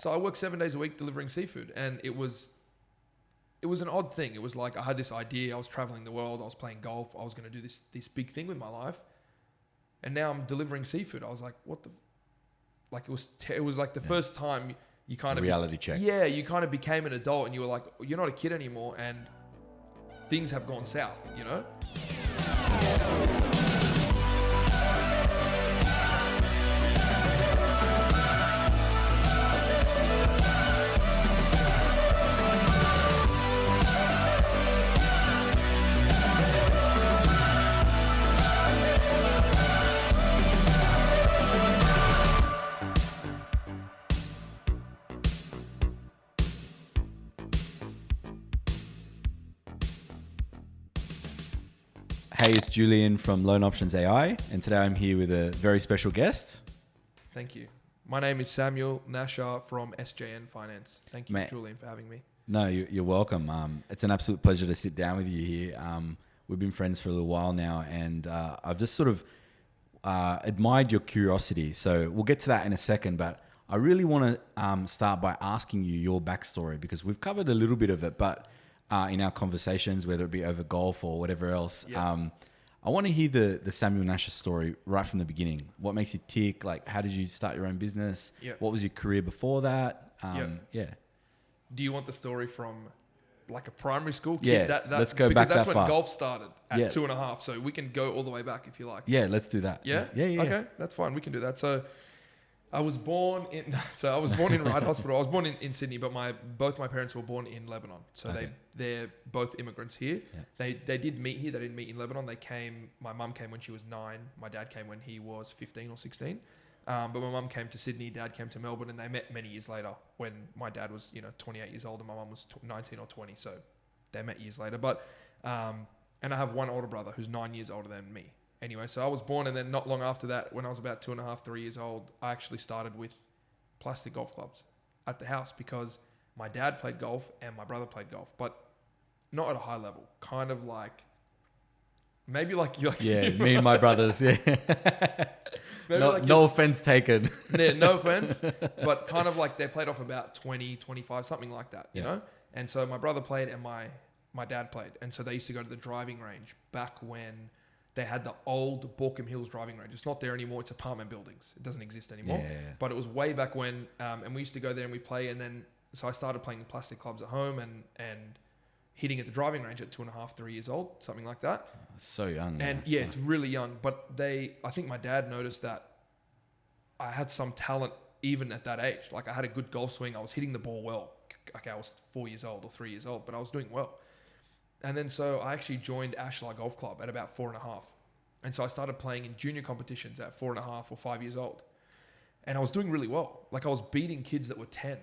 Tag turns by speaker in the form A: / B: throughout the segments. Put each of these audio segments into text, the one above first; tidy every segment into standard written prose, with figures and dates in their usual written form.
A: So I worked 7 days a week delivering seafood, and it was an odd thing. It was like I had this idea. I was traveling the world. I was playing golf. I was going to do this big thing with my life, and now I'm delivering seafood. I was like, what the? Like it was like the first time you kind of
B: reality check.
A: Yeah, you kind of became an adult, and you were like, you're not a kid anymore, and things have gone south. You know.
B: Hey, it's Julian from LoanOptions.ai, and today I'm here with a very special guest.
A: Thank you. My name is Samuel Nashaar from SJN Finance. Thank you, Julian, for having me.
B: No, you're welcome. It's an absolute pleasure to sit down with you here. We've been friends for a little while now, and I've just sort of admired your curiosity. So we'll get to that in a second, but I really want to start by asking you your backstory, because we've covered a little bit of it, but in our conversations, whether it be over golf or whatever else. Yeah. I want to hear the Samuel Nashaar story right from the beginning. What makes you tick? Like, how did you start your own business? Yeah. What was your career before that? Yeah.
A: Do you want the story from like a primary school kid?
B: Yeah, let's go back that far.
A: Because that's when golf started at 2.5. So we can go all the way back if you like.
B: Yeah, let's do that.
A: Yeah? Okay, that's fine. We can do that. So I was born in Ryde Hospital. I was born in Sydney, but both my parents were born in Lebanon. So they're both immigrants here. Yeah. They did meet here. They didn't meet in Lebanon. My mum came when she was 9. My dad came when he was 15 or 16. But my mum came to Sydney, dad came to Melbourne, and they met many years later when my dad was 28 years old and my mum was 19 or 20. So they met years later. But and I have one older brother who's 9 years older than me. Anyway, so I was born, and then not long after that, when I was about 2.5, 3 years old, I actually started with plastic golf clubs at the house because my dad played golf and my brother played golf, but not at a high level. Kind of like, maybe like
B: yeah, me and my brothers, yeah. No offense taken.
A: Yeah, no offense, but kind of like they played off about 20, 25, something like that, you know? And so my brother played and my dad played. And so they used to go to the driving range back when they had the old Borkham Hills driving range. It's not there anymore. It's apartment buildings. It doesn't exist anymore. Yeah. But it was way back when, and we used to go there and we play. And then, so I started playing plastic clubs at home and hitting at the driving range at 2.5, 3 years old, something like that.
B: So young.
A: And yeah, it's really young. But I think my dad noticed that I had some talent even at that age. Like I had a good golf swing. I was hitting the ball well. Okay, I was 4 years old or 3 years old, but I was doing well. And then so I actually joined Ashlar Golf Club at about 4.5. And so I started playing in junior competitions at 4.5 or 5 years old. And I was doing really well. Like I was beating kids that were 10.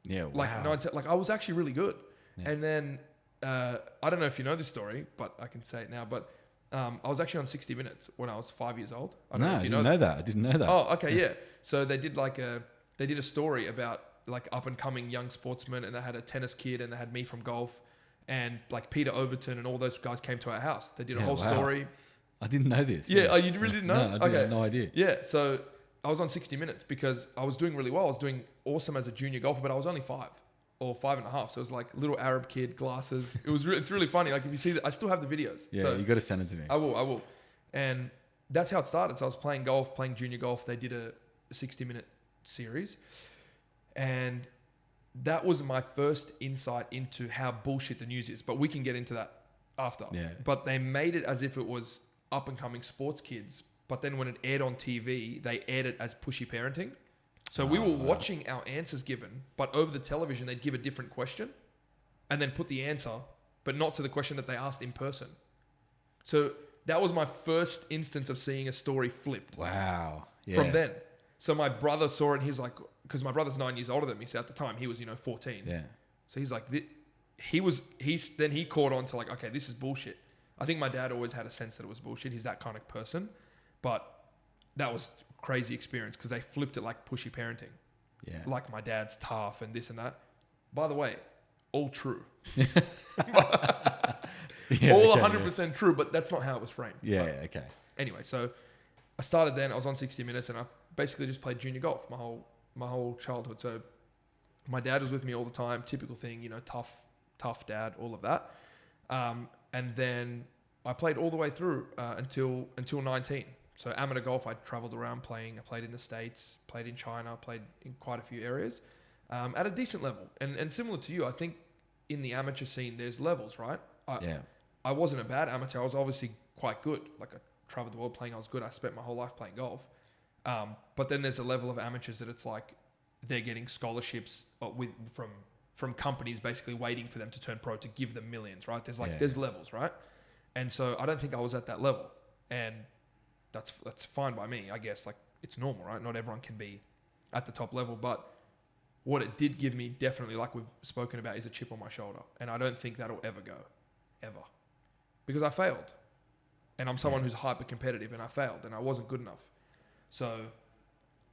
B: Yeah, wow.
A: Like 9, 10, like I was actually really good. Yeah. And then, I don't know if you know this story, but I can say it now. But I was actually on 60 Minutes when I was 5 years old. I didn't know that.
B: I didn't know that.
A: Oh, okay, yeah. So they did a story about like up and coming young sportsmen, and they had a tennis kid and they had me from golf. And like Peter Overton and all those guys came to our house. They did a whole story.
B: I didn't know this.
A: Yeah. Oh, you really didn't know?
B: No, I had no idea.
A: Yeah. So I was on 60 Minutes because I was doing really well. I was doing awesome as a junior golfer, but I was only 5 or 5.5. So it was like little Arab kid, glasses. It's really funny. Like if you see that, I still have the videos.
B: Yeah,
A: so
B: you got to send it to me.
A: I will. And that's how it started. So I was playing golf, playing junior golf. They did a 60-minute series. And that was my first insight into how bullshit the news is. But we can get into that after.
B: Yeah.
A: But they made it as if it was up-and-coming sports kids. But then when it aired on TV, they aired it as pushy parenting. So we were watching our answers given, but over the television, they'd give a different question and then put the answer, but not to the question that they asked in person. So that was my first instance of seeing a story flipped.
B: Wow. Yeah.
A: From then. So my brother saw it and he's like, because my brother's 9 years older than me. So at the time he was, 14.
B: Yeah.
A: So he's like, then he caught on to like, okay, this is bullshit. I think my dad always had a sense that it was bullshit. He's that kind of person, but that was crazy experience because they flipped it like pushy parenting.
B: Yeah.
A: Like my dad's tough and this and that. By the way, all true. All 100% true, but that's not how it was framed.
B: Yeah,
A: but
B: okay.
A: Anyway, so I started then. I was on 60 Minutes and I basically just played junior golf my whole childhood. So my dad was with me all the time. Typical thing, you know, tough dad, all of that. And then I played all the way through until 19. So amateur golf, I traveled around playing. I played in the States, played in China, played in quite a few areas at a decent level. And similar to you, I think in the amateur scene, there's levels, right? I wasn't a bad amateur. I was obviously quite good. Like I traveled the world playing. I was good. I spent my whole life playing golf. But then there's a level of amateurs that it's like they're getting scholarships from companies basically waiting for them to turn pro to give them millions, right? There's levels, right? And so I don't think I was at that level. And that's fine by me, I guess. Like it's normal, right? Not everyone can be at the top level, but what it did give me definitely, like we've spoken about, is a chip on my shoulder. And I don't think that'll ever go, ever. Because I failed. And I'm someone who's hyper competitive and I failed and I wasn't good enough. So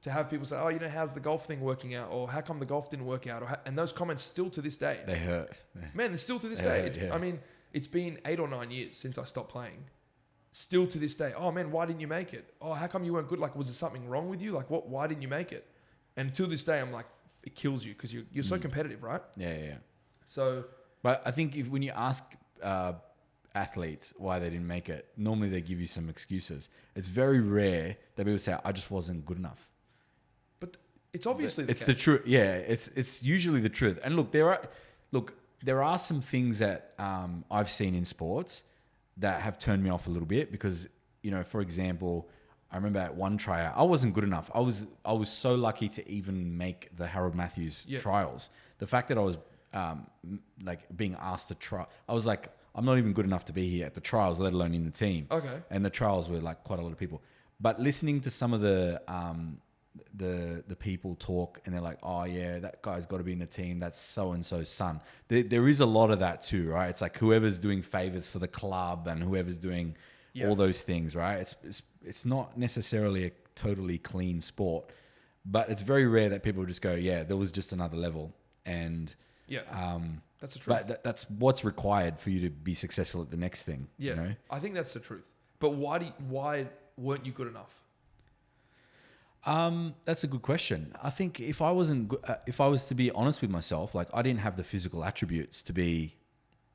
A: to have people say, oh, you know, how's the golf thing working out? Or how come the golf didn't work out? And those comments still to this day.
B: They hurt.
A: Man, they're still to this day. I mean, it's been 8 or 9 years since I stopped playing. Still to this day. Oh man, why didn't you make it? Oh, how come you weren't good? Like, was there something wrong with you? Like, why didn't you make it? And to this day, I'm like, it kills you because you're so competitive, right?
B: Yeah.
A: So,
B: but I think when you ask athletes why they didn't make it, normally they give you some excuses. It's very rare that people say, I just wasn't good enough.
A: But it's obviously
B: the truth. Yeah, it's usually the truth. And look, there are some things that I've seen in sports that have turned me off a little bit because, you know, for example, I remember at one tryout, I wasn't good enough. I was so lucky to even make the Harold Matthews trials. The fact that I was like being asked to try, I was like, I'm not even good enough to be here at the trials, let alone in the team.
A: Okay.
B: And the trials were like quite a lot of people. But listening to some of the people talk and they're like, oh yeah, that guy's got to be in the team. That's so-and-so's son. There is a lot of that too, right? It's like whoever's doing favors for the club and whoever's doing all those things, right? It's not necessarily a totally clean sport, but it's very rare that people just go, yeah, there was just another level. And
A: that's the truth.
B: But that's what's required for you to be successful at the next thing.
A: Yeah,
B: you know?
A: I think that's the truth. But why weren't you good enough?
B: That's a good question. I think if I was to be honest with myself, like I didn't have the physical attributes to be,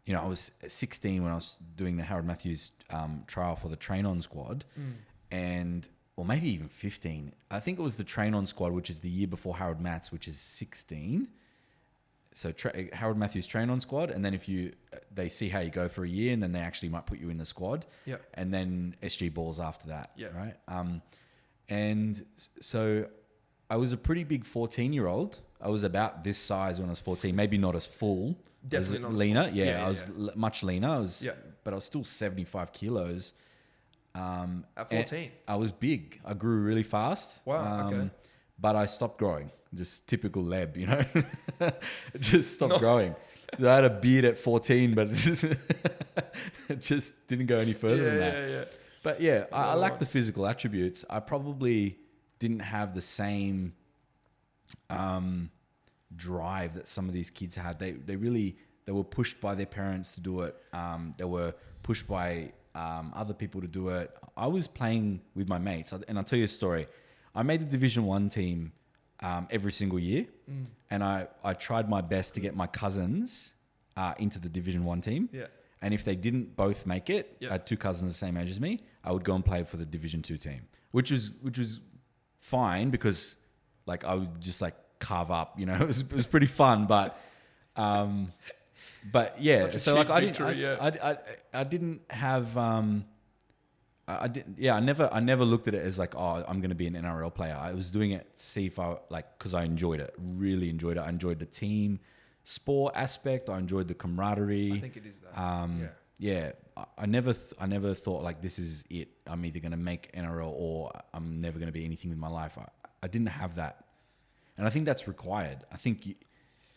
B: you know, I was 16 when I was doing the Harold Matthews trial for the Train On squad, or maybe even 15. I think it was the Train On squad, which is the year before Harold Matts, which is 16. So Harold Matthews Train On squad, and then they see how you go for a year, and then they actually might put you in the squad.
A: Yeah.
B: And then SG Balls after that.
A: Yeah.
B: Right. And so I was a pretty big 14-year-old. I was about this size when I was 14, maybe not as full.
A: Definitely not
B: leaner.
A: As full.
B: Yeah, I was much leaner. But I was still 75 kilos.
A: At 14?
B: I was big. I grew really fast.
A: Wow, okay.
B: But I stopped growing. Just typical Leb, you know? Just stopped growing. I had a beard at 14, but it just didn't go any further than that.
A: Yeah.
B: But yeah, I lack the physical attributes. I probably didn't have the same drive that some of these kids had. They were pushed by their parents to do it. They were pushed by other people to do it. I was playing with my mates, and I'll tell you a story. I made the Division 1 team every single year, and I tried my best to get my cousins into the Division 1 team.
A: Yeah.
B: And if they didn't both make it, I had two cousins the same age as me, I would go and play for the Division 2 team, which was fine because like I would just like carve up, you know, it was pretty fun, but yeah, so like I didn't have I never looked at it as like, oh, I'm going to be an NRL player. I was doing it to see if I because I enjoyed it, really enjoyed it. I enjoyed the team sport aspect. I enjoyed the camaraderie.
A: I think it is that.
B: I never thought like this is it. I'm either going to make NRL or I'm never going to be anything with my life. I didn't have that, and I think that's required. I think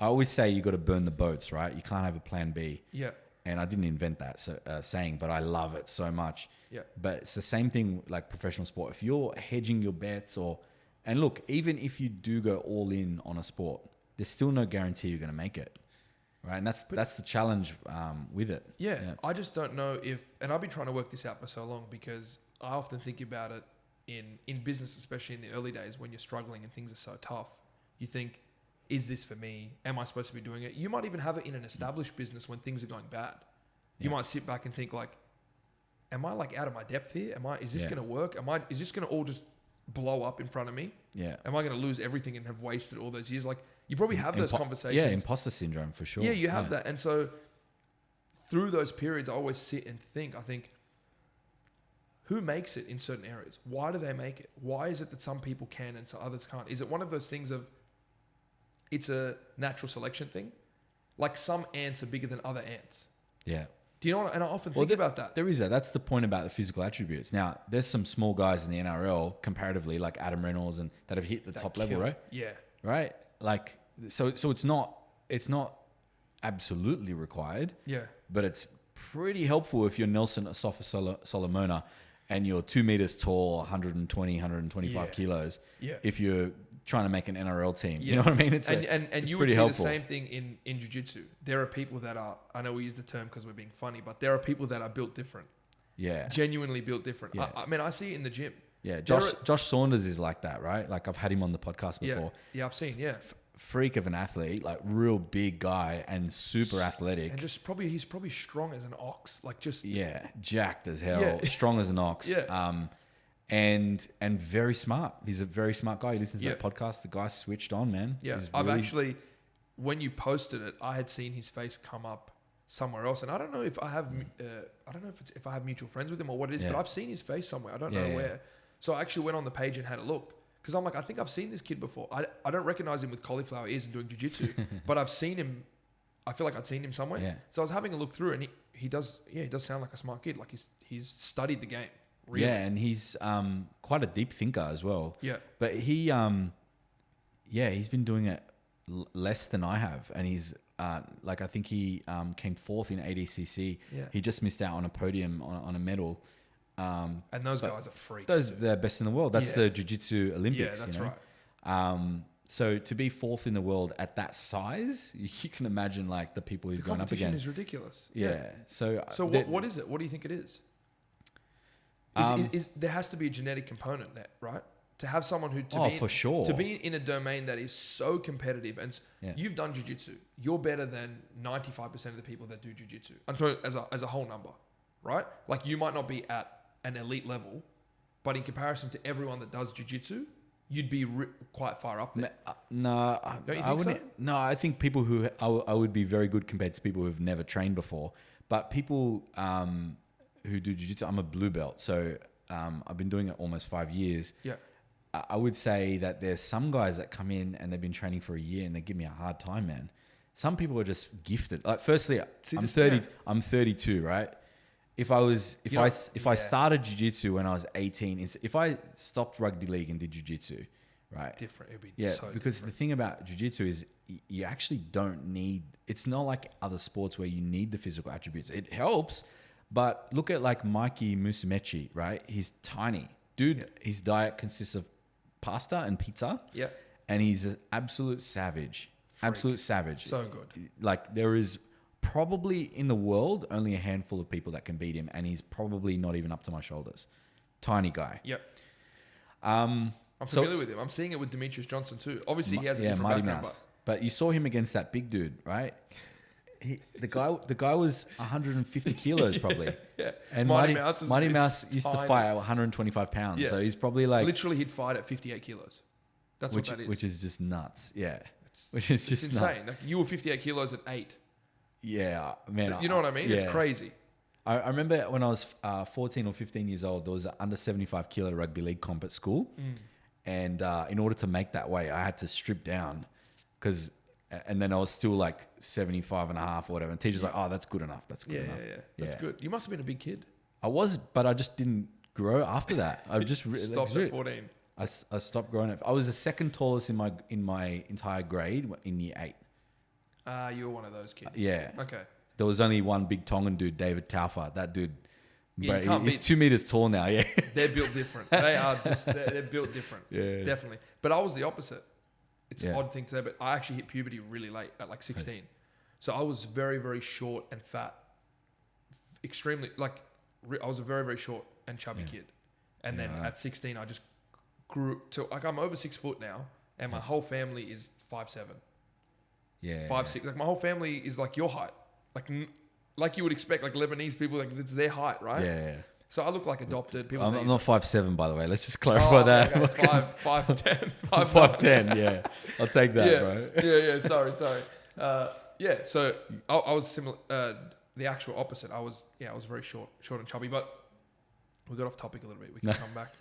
B: I always say you got to burn the boats, right? You can't have a plan B.
A: Yeah.
B: And I didn't invent that saying, but I love it so much.
A: Yeah.
B: But it's the same thing like professional sport. If you're hedging your bets and look, even if you do go all in on a sport, there's still no guarantee you're going to make it. Right. And that's the challenge with it.
A: Yeah. I just don't know and I've been trying to work this out for so long because I often think about it in business, especially in the early days when you're struggling and things are so tough. You think, is this for me? Am I supposed to be doing it? You might even have it in an established business when things are going bad. You might sit back and think like, am I like out of my depth here? Is this going to work? Is this going to all just blow up in front of me?
B: Yeah.
A: Am I going to lose everything and have wasted all those years? Like, you probably have those conversations.
B: Yeah, imposter syndrome for sure.
A: Yeah, you have that. And so through those periods, I always sit and think, who makes it in certain areas? Why do they make it? Why is it that some people can and so others can't? Is it one of those things of it's a natural selection thing? Like some ants are bigger than other ants.
B: Yeah.
A: Do you know what? And I often think about that.
B: There is that. That's the point about the physical attributes. Now, there's some small guys in the NRL comparatively, like Adam Reynolds, and that have hit the top level, right?
A: Yeah.
B: Right. Like, so it's not absolutely required.
A: Yeah.
B: But it's pretty helpful if you're Nelson Solomona and you're 2 meters tall, 120, 125 kilos.
A: Yeah.
B: If you're trying to make an NRL team, you know what I mean? It's
A: you would see helpful. The same thing in jiu-jitsu. There are people that are, I know we use the term because we're being funny, but there are people that are built different.
B: Yeah.
A: Genuinely built different.
B: Yeah.
A: I mean, I see it in the gym.
B: Yeah. Josh Saunders is like that, right? Like I've had him on the podcast before.
A: Yeah, I've seen,
B: Freak of an athlete, like real big guy and super athletic.
A: And he's probably strong as an ox. Like just...
B: Yeah. Jacked as hell. Strong as an ox.
A: Yeah.
B: And very smart. He's a very smart guy. He listens to that podcast. The guy's switched on, man.
A: Yeah. I've actually, when you posted it, I had seen his face come up somewhere else, and I don't know if I have, if I have mutual friends with him or what it is, but I've seen his face somewhere. I don't know where. So I actually went on the page and had a look because I'm like, I think I've seen this kid before. I don't recognize him with cauliflower ears and doing jiu-jitsu, but I've seen him. I feel like I'd seen him somewhere. Yeah. So I was having a look through, and he does sound like a smart kid. Like he's studied the game. Really.
B: Yeah, and he's quite a deep thinker as well.
A: Yeah.
B: But he's been doing it less than I have, and he's like I think he came fourth in ADCC. Yeah. He just missed out on a podium on a medal.
A: And those guys are freaks.
B: They're best in the world. That's the Jiu-Jitsu Olympics.
A: Yeah, that's right.
B: So to be fourth in the world at that size, you can imagine like the people he's going up against.
A: The competition is ridiculous.
B: Yeah. So
A: what is it? What do you think it is? There has to be a genetic component there, right? To have someone to be in a domain that is so competitive, and you've done jiu-jitsu, you're better than 95% of the people that do jiu-jitsu. I'm talking as a whole number, right? Like you might not be at an elite level, but in comparison to everyone that does jiu-jitsu, you'd be quite far up there.
B: No, I wouldn't. So? No, I think people who I would be very good compared to people who've never trained before, but people who do jiu-jitsu, I'm a blue belt, so I've been doing it almost 5 years. Yeah, I would say that there's some guys that come in and they've been training for a year and they give me a hard time, man. Some people are just gifted. Like, firstly, I'm 32, right? If I started jiu-jitsu when I was 18, if I stopped rugby league and did jiu-jitsu, right?
A: Different. It'd be
B: because the thing about jiu-jitsu is you actually don't need. It's not like other sports where you need the physical attributes. It helps. But look at like Mikey Musumeci, right? He's tiny. Dude, his diet consists of pasta and pizza. Yeah. And he's an absolute savage. Freak. Absolute savage.
A: So good.
B: Like there is probably in the world only a handful of people that can beat him, and he's probably not even up to my shoulders. Tiny guy.
A: Yep. I'm familiar with him. I'm seeing it with Demetrius Johnson too. Obviously he has a different
B: Mighty
A: background.
B: Mouse. But you saw him against that big dude, right? The guy was 150 kilos probably.
A: Yeah.
B: And Mighty Mouse used to fight at 125 pounds. Yeah. So he's probably like...
A: Literally he'd fight at 58 kilos. That's what that is.
B: Which is just nuts. Yeah. Which is just
A: insane.
B: Nuts.
A: Like you were 58 kilos at 8.
B: Yeah, man.
A: You know what I mean? Yeah. It's crazy.
B: I remember when I was 14 or 15 years old, there was an under 75 kilo rugby league comp at school. And in order to make that weight, I had to strip down and then I was still like 75 and a half or whatever. And teacher's like, oh, that's good enough. That's good enough.
A: Yeah. That's good. You must have been a big kid.
B: I was, but I just didn't grow after that. I just
A: stopped at 14.
B: I stopped growing. I was the second tallest in my entire grade in year 8.
A: You were one of those kids.
B: Yeah.
A: Okay.
B: There was only one big Tongan dude, David Taufa. That dude, he's 2 meters tall now. Yeah.
A: They're built different. They are just, they're built different. Yeah. Definitely. But I was the opposite. It's an odd thing to say, but I actually hit puberty really late at like 16. So I was very, very short and fat. Extremely, I was a very, very short and chubby kid. And then at 16, I just grew to, like I'm over 6 foot now and my whole family is 5'7".
B: Yeah.
A: 5'6". Like my whole family is like your height, like you would expect, like Lebanese people, like it's their height, right?
B: Yeah.
A: So I look like adopted. People say
B: I'm not 5'7", by the way. Let's just clarify that.
A: Okay. 5'10",
B: 5'10", yeah. I'll take that, bro.
A: Yeah. Sorry. Yeah. So I was similar. The actual opposite. I was very short and chubby. But we got off topic a little bit. We can come back.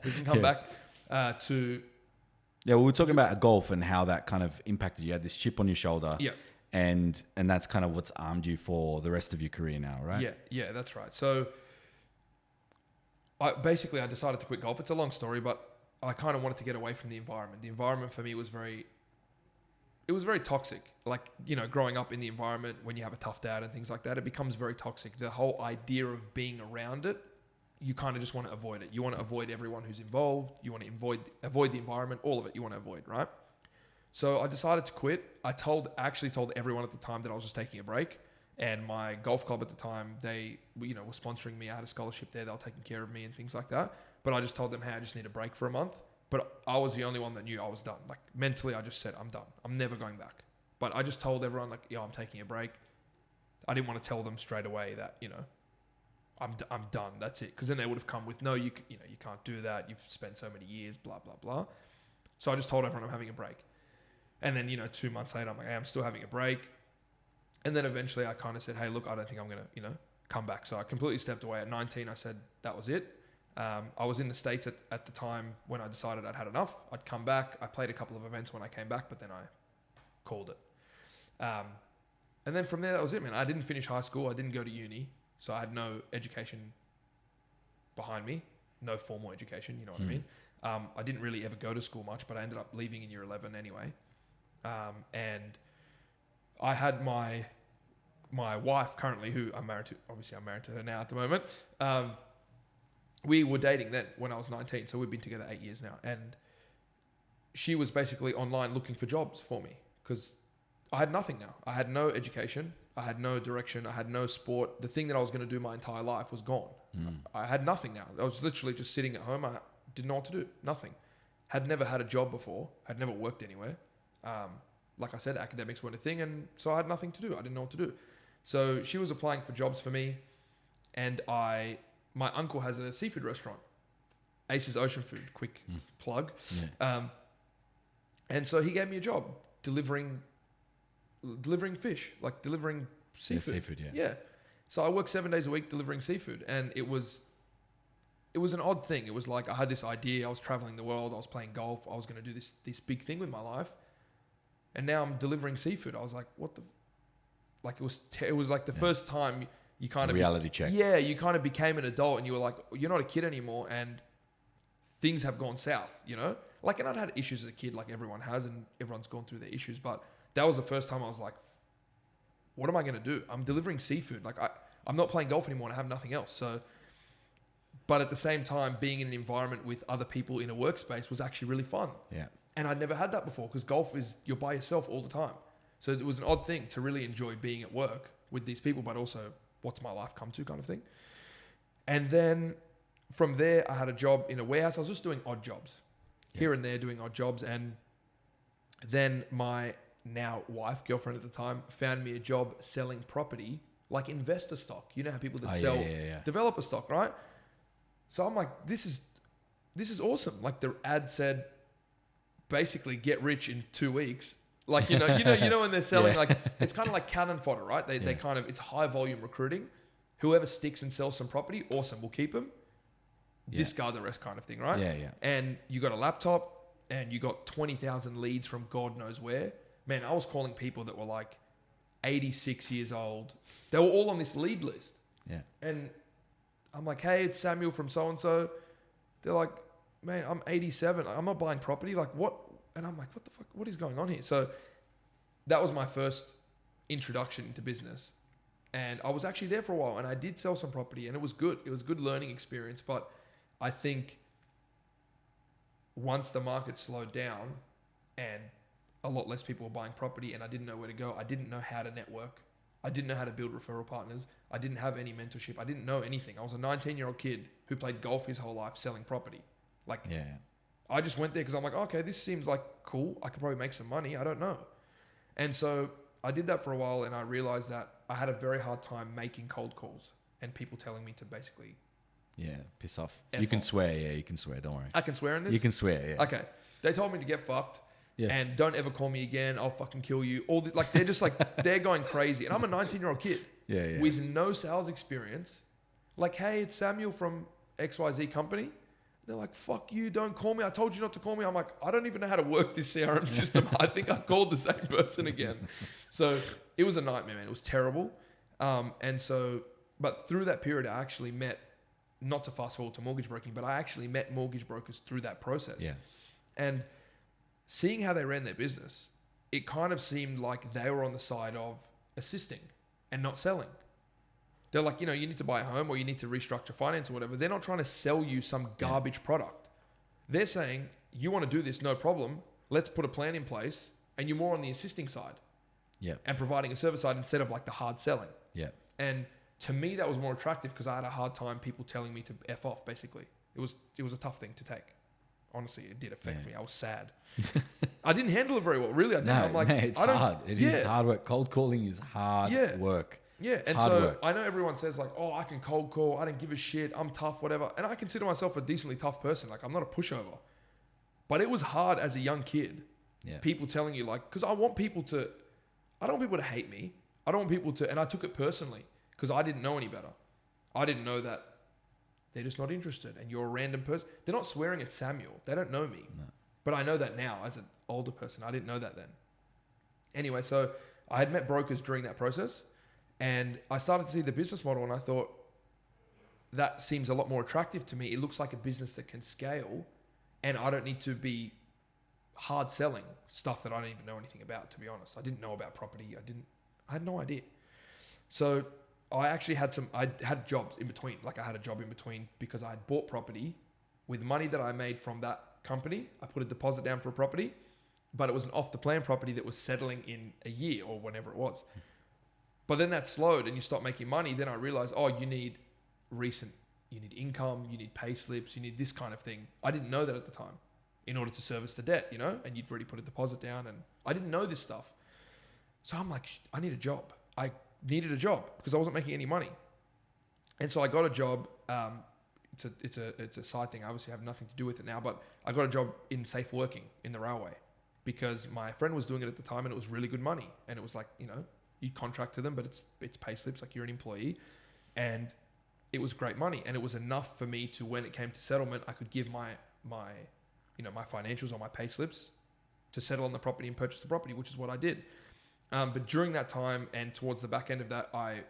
A: We can come back to.
B: Yeah, we were talking about golf and how that kind of impacted you. You had this chip on your shoulder.
A: Yeah.
B: And that's kind of what's armed you for the rest of your career now, right?
A: Yeah, that's right. So I decided to quit golf. It's a long story, but I kind of wanted to get away from the environment. The environment for me was very toxic. Like, growing up in the environment when you have a tough dad and things like that, it becomes very toxic. The whole idea of being around it, you kind of just want to avoid it. You want to avoid everyone who's involved. You want to avoid the environment, all of it you want to avoid, right? So I decided to quit. I actually told everyone at the time that I was just taking a break. And my golf club at the time, they were sponsoring me. I had a scholarship there. They were taking care of me and things like that. But I just told them, hey, I just need a break for a month. But I was the only one that knew I was done. Like mentally, I just said, I'm done. I'm never going back. But I just told everyone, like, I'm taking a break. I didn't want to tell them straight away that, I'm done. That's it. Because then they would have come with, no, you can't do that. You've spent so many years, blah, blah, blah. So I just told everyone I'm having a break. And then, 2 months later, I'm like, hey, I'm still having a break. And then eventually I kind of said, hey, look, I don't think I'm going to, come back. So I completely stepped away. At 19, I said that was it. I was in the States at the time when I decided I'd had enough. I'd come back. I played a couple of events when I came back, but then I called it. And then from there, that was it, man. I didn't finish high school. I didn't go to uni. So I had no education behind me, no formal education, you know what I mean? I didn't really ever go to school much, but I ended up leaving in year 11 anyway. And I had my wife currently, who I'm married to. Obviously, I'm married to her now at the moment. We were dating then when I was 19, so we've been together 8 years now. And she was basically online looking for jobs for me because I had nothing now. I had no education. I had no direction. I had no sport. The thing that I was going to do my entire life was gone. I had nothing now. I was literally just sitting at home. I didn't know what to do. Nothing. Had never had a job before. Had never worked anywhere. Like I said, academics weren't a thing, and so I had nothing to do. I didn't know what to do. So she was applying for jobs for me, and my uncle has a seafood restaurant, Ace's Ocean Food, quick plug. Yeah. And so he gave me a job delivering fish, like delivering seafood.
B: Yeah, seafood, yeah.
A: Yeah. So I worked 7 days a week delivering seafood, and it was an odd thing. It was like I had this idea. I was traveling the world. I was playing golf. I was going to do this big thing with my life. And now I'm delivering seafood. I was like, what the... Like it was like the first time you kind of...
B: Reality check.
A: Yeah, you kind of became an adult and you were like, you're not a kid anymore and things have gone south, Like, and I'd had issues as a kid like everyone has and everyone's gone through their issues. But that was the first time I was like, what am I going to do? I'm delivering seafood. Like, I'm not playing golf anymore and I have nothing else. So... But at the same time, being in an environment with other people in a workspace was actually really fun.
B: Yeah.
A: And I'd never had that before because golf is, you're by yourself all the time. So it was an odd thing to really enjoy being at work with these people, but also what's my life come to kind of thing. And then from there, I had a job in a warehouse. I was just doing odd jobs here and there, doing odd jobs. And then my now wife, girlfriend at the time, found me a job selling property, like investor stock. You know how people that sell developer stock, right? So I'm like, this is awesome. Like the ad said, basically get rich in 2 weeks. Like, you know when they're selling, like, it's kind of like cannon fodder, right? They kind of, it's high volume recruiting. Whoever sticks and sells some property, awesome, we'll keep them. Discard the rest kind of thing, right?
B: Yeah.
A: And you got a laptop and you got 20,000 leads from God knows where. Man, I was calling people that were like 86 years old. They were all on this lead list.
B: Yeah.
A: And I'm like, hey, it's Samuel from so-and-so. They're like, man, I'm 87. I'm not buying property. Like, what? And I'm like, what the fuck? What is going on here? So that was my first introduction into business. And I was actually there for a while and I did sell some property and it was good. It was a good learning experience. But I think once the market slowed down and a lot less people were buying property and I didn't know where to go, I didn't know how to network. I didn't know how to build referral partners. I didn't have any mentorship. I didn't know anything. I was a 19-year-old kid who played golf his whole life selling property. Like, I just went there because I'm like, okay, this seems like cool. I could probably make some money. I don't know. And so I did that for a while, and I realized that I had a very hard time making cold calls and people telling me to basically
B: piss off.
A: F
B: You can
A: off.
B: swear. Yeah, you can swear. Don't worry.
A: I can swear in this?
B: You can swear. Yeah.
A: Okay. They told me to get fucked.
B: Yeah.
A: And don't ever call me again. I'll fucking kill you. Like they're just like, they're going crazy. And I'm a 19-year-old kid with no sales experience. Like, hey, it's Samuel from XYZ company. They're like, fuck you, don't call me. I told you not to call me. I'm like, I don't even know how to work this CRM system. I think I called the same person again. So it was a nightmare, man. It was terrible. But through that period, I actually met, not to fast forward to mortgage broking, but I actually met mortgage brokers through that process.
B: Yeah.
A: And seeing how they ran their business, it kind of seemed like they were on the side of assisting and not selling. They're like, you need to buy a home or you need to restructure finance or whatever. They're not trying to sell you some garbage product. They're saying, you want to do this, no problem. Let's put a plan in place. And you're more on the assisting side.
B: Yeah.
A: And providing a service side instead of like the hard selling.
B: Yeah.
A: And to me, that was more attractive because I had a hard time people telling me to F off, basically. It was a tough thing to take. Honestly, it did affect me. I was sad. I didn't handle it very well. Really, I didn't.
B: No,
A: I'm like,
B: it's hard. It is hard work. Cold calling is hard work.
A: Yeah, and
B: hard
A: so
B: work.
A: I know everyone says like, oh, I can cold call. I don't give a shit. I'm tough, whatever. And I consider myself a decently tough person. Like, I'm not a pushover. But it was hard as a young kid.
B: Yeah.
A: People telling you like, because I don't want people to hate me. I don't want people to, and I took it personally because I didn't know any better. I didn't know that they're just not interested and you're a random person. They're not swearing at Samuel. They don't know me.
B: No.
A: But I know that now as an older person. I didn't know that then. Anyway, so I had met brokers during that process and I started to see the business model and I thought, that seems a lot more attractive to me. It looks like a business that can scale and I don't need to be hard selling stuff that I don't even know anything about, to be honest. I didn't know about property. I had no idea. So I actually had jobs in between. Like I had a job in between because I had bought property with money that I made from that company. I put a deposit down for a property, but it was an off the plan property that was settling in a year or whenever it was. But then that slowed and you stop making money. Then I realized, you need income, you need pay slips, you need this kind of thing. I didn't know that at the time in order to service the debt, and you'd already put a deposit down and I didn't know this stuff. So I'm like, I need a job. I needed a job because I wasn't making any money. And so I got a job. It's a side thing. I obviously have nothing to do with it now, but I got a job in safe working in the railway because my friend was doing it at the time and it was really good money. And it was like, you contract to them, but it's pay slips, like you're an employee. And it was great money. And it was enough for me to, when it came to settlement, I could give my financials or my pay slips to settle on the property and purchase the property, which is what I did. But during that time and towards the back end of that, I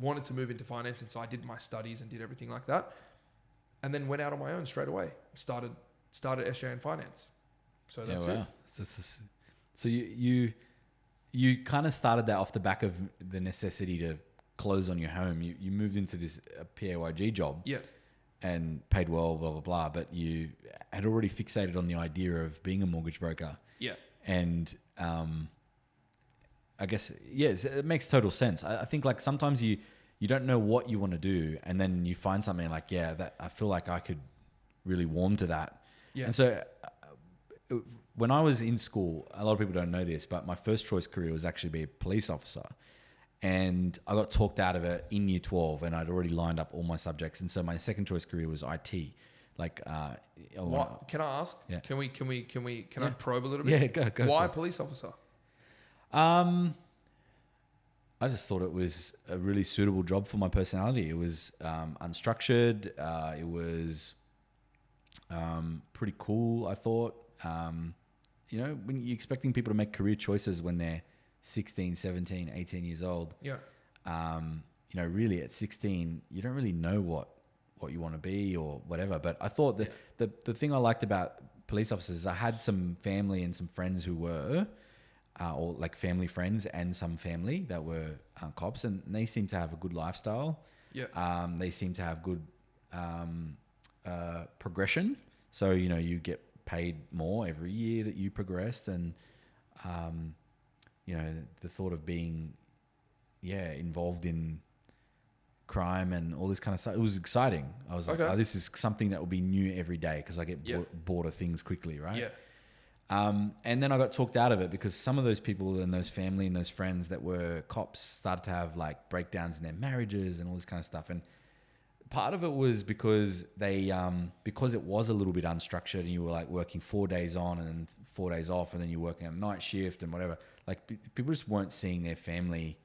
A: wanted to move into finance. And so I did my studies and did everything like that. And then went out on my own straight away. Started SJ in finance. So that's it.
B: So you kind of started that off the back of the necessity to close on your home. You moved into this PAYG job.
A: Yeah.
B: And paid well, blah, blah, blah. But you had already fixated on the idea of being a mortgage broker.
A: Yeah.
B: And I guess, yes, it makes total sense. I think like sometimes you don't know what you want to do. And then you find something like, that I feel like I could really warm to that.
A: Yeah.
B: And so when I was in school, a lot of people don't know this, but my first choice career was actually be a police officer. And I got talked out of it in year 12 and I'd already lined up all my subjects. And so my second choice career was IT. Like,
A: what can I ask?
B: Yeah.
A: Can I probe a little bit?
B: Yeah, go.
A: Why police officer?
B: I just thought it was a really suitable job for my personality. It was unstructured. It was pretty cool, I thought. When you're expecting people to make career choices when they're 16, 17, 18 years old.
A: Yeah.
B: Really at 16, you don't really know what you want to be or whatever. But I thought that the thing I liked about police officers is I had some family and some friends who were, or like family friends and some family that were cops, and they seemed to have a good lifestyle.
A: Yeah.
B: They seem to have good progression. So, you get paid more every year that you progressed, and the thought of being involved in crime and all this kind of stuff, it was exciting. I was like, this is something that will be new every day because I get bored of things quickly, right? And then I got talked out of it because some of those people and those family and those friends that were cops started to have like breakdowns in their marriages and all this kind of stuff. And part of it was because because it was a little bit unstructured and you were like working 4 days on and then 4 days off and then you're working a night shift and whatever. Like people just weren't seeing their family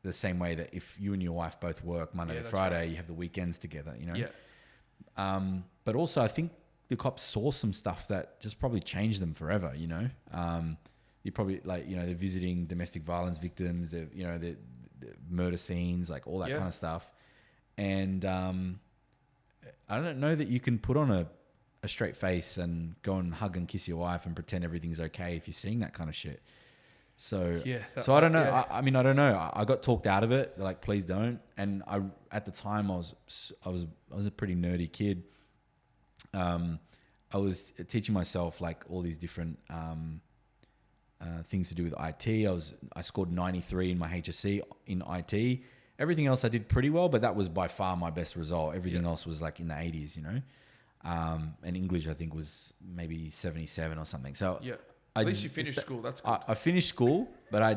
B: the same way that if you and your wife both work Monday to Friday, right, you have the weekends together, you know?
A: Yeah.
B: But also I think the cops saw some stuff that just probably changed them forever, you know? You probably like, you know, they're visiting domestic violence victims, the murder scenes, like all that kind of stuff. And I don't know that you can put on a straight face and go and hug and kiss your wife and pretend everything's okay if you're seeing that kind of shit. So, so I don't know. Yeah. I mean, I don't know. I got talked out of it. They're like, please don't. And at the time I was a pretty nerdy kid. I was teaching myself like all these different things to do with IT. I scored 93 in my HSC in IT. Everything else I did pretty well, but that was by far my best result. Everything else was like in the 80s, you know. And English I think was maybe 77 or something. So
A: yeah. At least you finished school. That's good.
B: I finished school, but I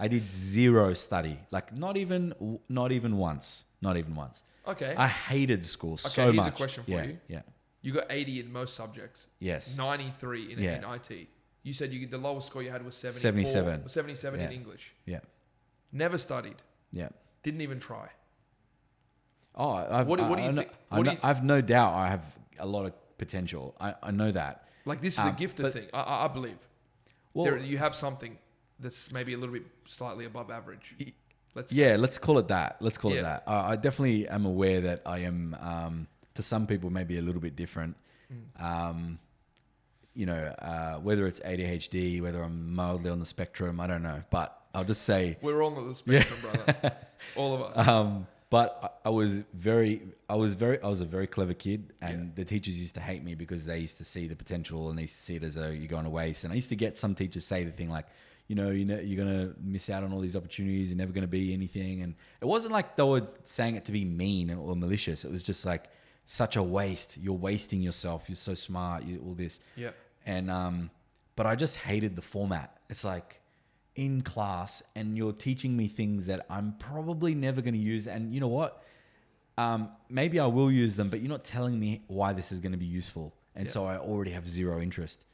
B: did zero study. Like not even once. Not even once.
A: Okay.
B: I hated school so
A: much. Here's a question for you.
B: Yeah.
A: You got 80 in most subjects.
B: Yes.
A: 93 in IT. You said the lowest score you had was
B: 77
A: in English.
B: Yeah.
A: Never studied.
B: Yeah.
A: Didn't even try.
B: Oh,
A: what do you think?
B: I've no doubt I have a lot of potential. I know that.
A: Like this is a gifted thing. I believe. Well, you have something that's maybe a little bit slightly above average.
B: Let's call it that. Let's call it that. I definitely am aware that I am, to some people, maybe a little bit different. You know, whether it's ADHD, whether I'm mildly on the spectrum, I don't know. But I'll just say
A: we're all on the spectrum, brother. All of us.
B: But I was a very clever kid, and the teachers used to hate me because they used to see the potential and they used to see it as though you're going to waste. And I used to get some teachers say the thing like, you know, you're going to miss out on all these opportunities. You're never going to be anything. And it wasn't like they were saying it to be mean or malicious. It was just like such a waste. You're wasting yourself. You're so smart. All this.
A: Yeah.
B: And but I just hated the format. It's like, in class and you're teaching me things that I'm probably never going to use. And you know what? Maybe I will use them, but you're not telling me why this is going to be useful. And so I already have zero interest.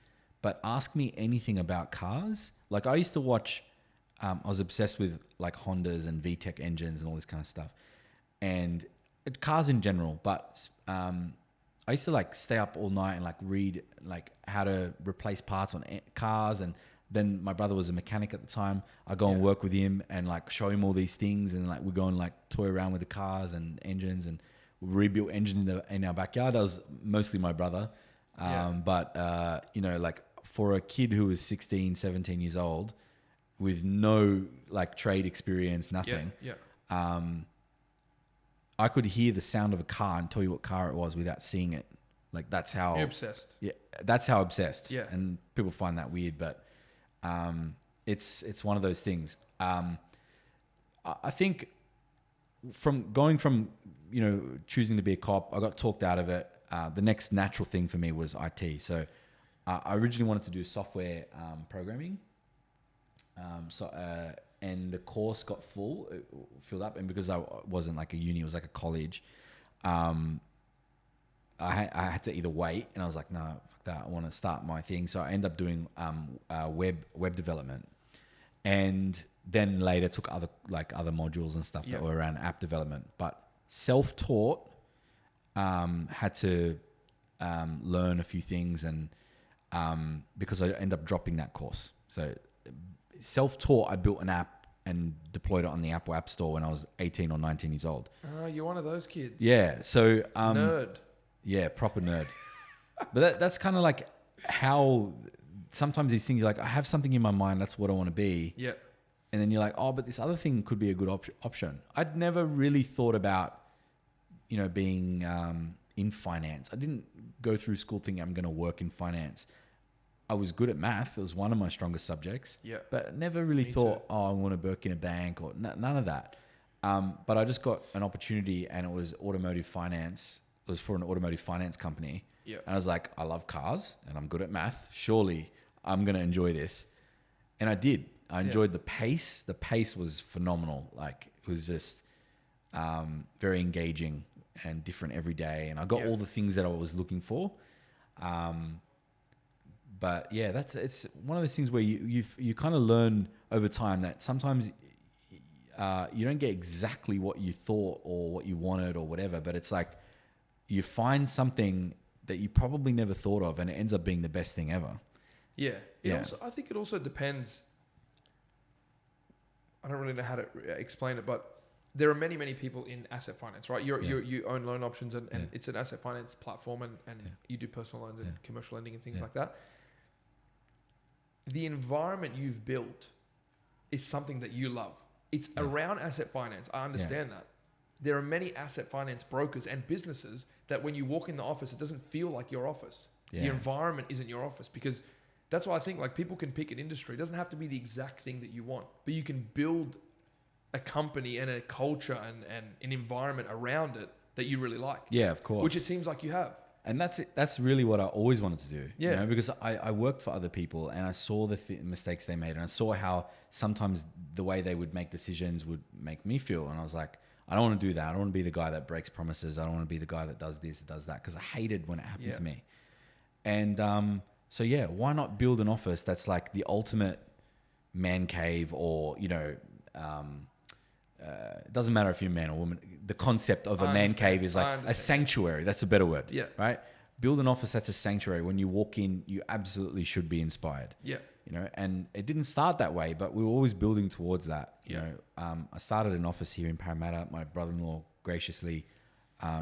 B: But ask me anything about cars. Like I used to watch, I was obsessed with like Hondas and VTEC engines and all this kind of stuff. And cars in general. But I used to like stay up all night and like read like how to replace parts on cars. And then my brother was a mechanic at the time. I go and work with him and like show him all these things, and like we go and like toy around with the cars and engines, and we rebuilt engines in our backyard. That was mostly my brother. But you know, like for a kid who was 16, 17 years old with no like trade experience, nothing. I could hear the sound of a car and tell you what car it was without seeing it. Like that's how
A: you're obsessed.
B: Yeah, that's how obsessed.
A: Yeah,
B: and people find that weird, but it's one of those things. I think going from you know choosing to be a cop, I got talked out of it. The next natural thing for me was IT. So I originally wanted to do software programming. And the course got filled up, and because I wasn't like a uni, it was like a college. I had to either wait, and I was like, no, fuck that. I want to start my thing. So I ended up doing web development, and then later took other modules and stuff that were around app development. But self-taught, had to learn a few things, and because I ended up dropping that course. So self-taught, I built an app and deployed it on the Apple App Store when I was 18 or 19 years old.
A: Oh, you're one of those kids.
B: Yeah. So
A: nerd.
B: Yeah, proper nerd. But that's kind of like how sometimes these things, like I have something in my mind, that's what I want to be.
A: Yeah.
B: And then you're like, oh, but this other thing could be a good option. I'd never really thought about, you know, being in finance. I didn't go through school thinking I'm going to work in finance. I was good at math. It was one of my strongest subjects.
A: Yeah.
B: But I never really thought, oh, I want to work in a bank or none of that. But I just got an opportunity, and it was automotive finance. It was for an automotive finance company.
A: Yeah.
B: And I was like, I love cars and I'm good at math. Surely I'm going to enjoy this. And I did. I enjoyed the pace. The pace was phenomenal. Like it was just very engaging and different every day. And I got all the things that I was looking for. But yeah, it's one of those things where you kind of learn over time that sometimes you don't get exactly what you thought or what you wanted or whatever, but it's like you find something that you probably never thought of and it ends up being the best thing ever.
A: Yeah. I think it also depends. I don't really know how to explain it, but there are many, many people in asset finance, right? You own Loan Options and it's an asset finance platform and you do personal loans and commercial lending and things like that. The environment you've built is something that you love. It's around asset finance. I understand that. There are many asset finance brokers and businesses that when you walk in the office, it doesn't feel like your office. Yeah. The environment isn't your office because that's why I think like people can pick an industry. It doesn't have to be the exact thing that you want, but you can build a company and a culture and an environment around it that you really like.
B: Yeah, of course.
A: Which it seems like you have.
B: And that's really what I always wanted to do. Yeah. You know, because I worked for other people and I saw the mistakes they made and I saw how sometimes the way they would make decisions would make me feel. And I was like, I don't want to do that. I don't want to be the guy that breaks promises. I don't want to be the guy that does this, that does that. Because I hated when it happened to me. And so yeah, why not build an office that's like the ultimate man cave or, you know, it doesn't matter if you're a man or woman. The concept of a man cave is like a sanctuary. That's a better word. Yeah. Right? Build an office that's a sanctuary. When you walk in, you absolutely should be inspired. Yeah. You know, and it didn't start that way, but we were always building towards that. You know, I started an office here in Parramatta. My brother-in-law graciously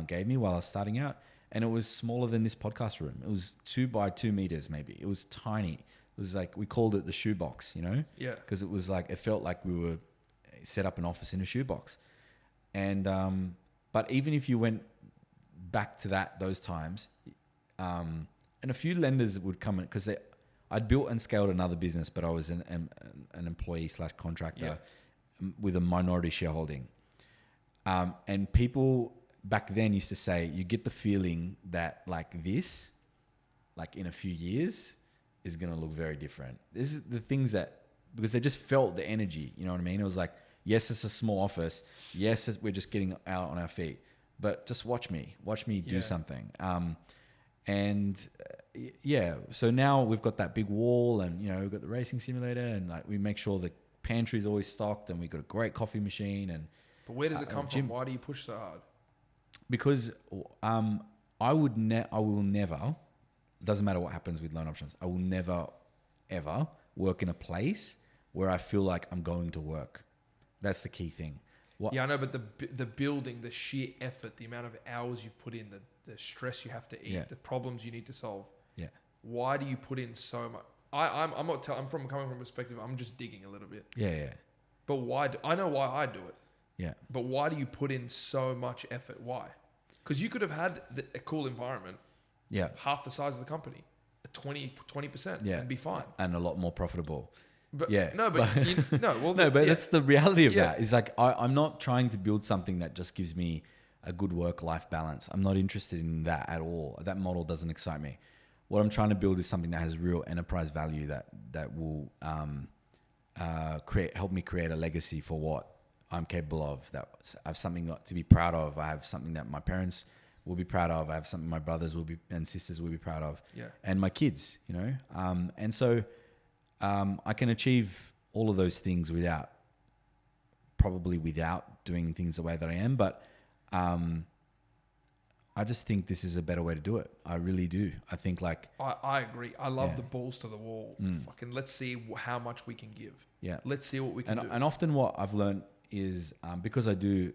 B: gave me while I was starting out. And it was smaller than this podcast room. It was 2 by 2 meters, maybe. It was tiny. It was like, we called it the shoebox, you know? Yeah. Because it was like, it felt like we were set up an office in a shoebox. And, but even if you went back to those times, and a few lenders would come in because I'd built and scaled another business, but I was an employee / contractor with a minority shareholding. And people back then used to say, you get the feeling that like this, like in a few years is going to look very different. This is the things that, because they just felt the energy, you know what I mean? It was like, yes, it's a small office. Yes, we're just getting out on our feet, but just watch me do something. So now we've got that big wall and, you know, we've got the racing simulator and like we make sure the pantry is always stocked and we've got a great coffee machine. And
A: but where does it come from? Why do you push so hard?
B: Because I will never, doesn't matter what happens with Loan Options, I will never, ever work in a place where I feel like I'm going to work. That's the key thing.
A: Yeah, I know, but the building, the sheer effort, the amount of hours you've put in, the stress you have to eat, the problems you need to solve. Yeah. Why do you put in so much? I'm coming from a perspective, I'm just digging a little bit. Yeah. But why? I know why I do it. Yeah. But why do you put in so much effort? Why? Because you could have had a cool environment. Yeah. Half the size of the company, 20%, and be fine.
B: And a lot more profitable.
A: But
B: yeah.
A: No, but
B: that's the reality of that. Is like I'm not trying to build something that just gives me a good work-life balance. I'm not interested in that at all. That model doesn't excite me. What I'm trying to build is something that has real enterprise value that will help me create a legacy for what I'm capable of, that I have something to be proud of. I have something that my parents will be proud of. I have something my brothers and sisters will be proud of. Yeah. And my kids, you know? And so I can achieve all of those things without doing things the way that I am. But I just think this is a better way to do it. I really do. I think like...
A: I agree. I love the balls to the wall. Fucking let's see how much we can give. Yeah. Let's see what we can do.
B: And often what I've learned is because I do,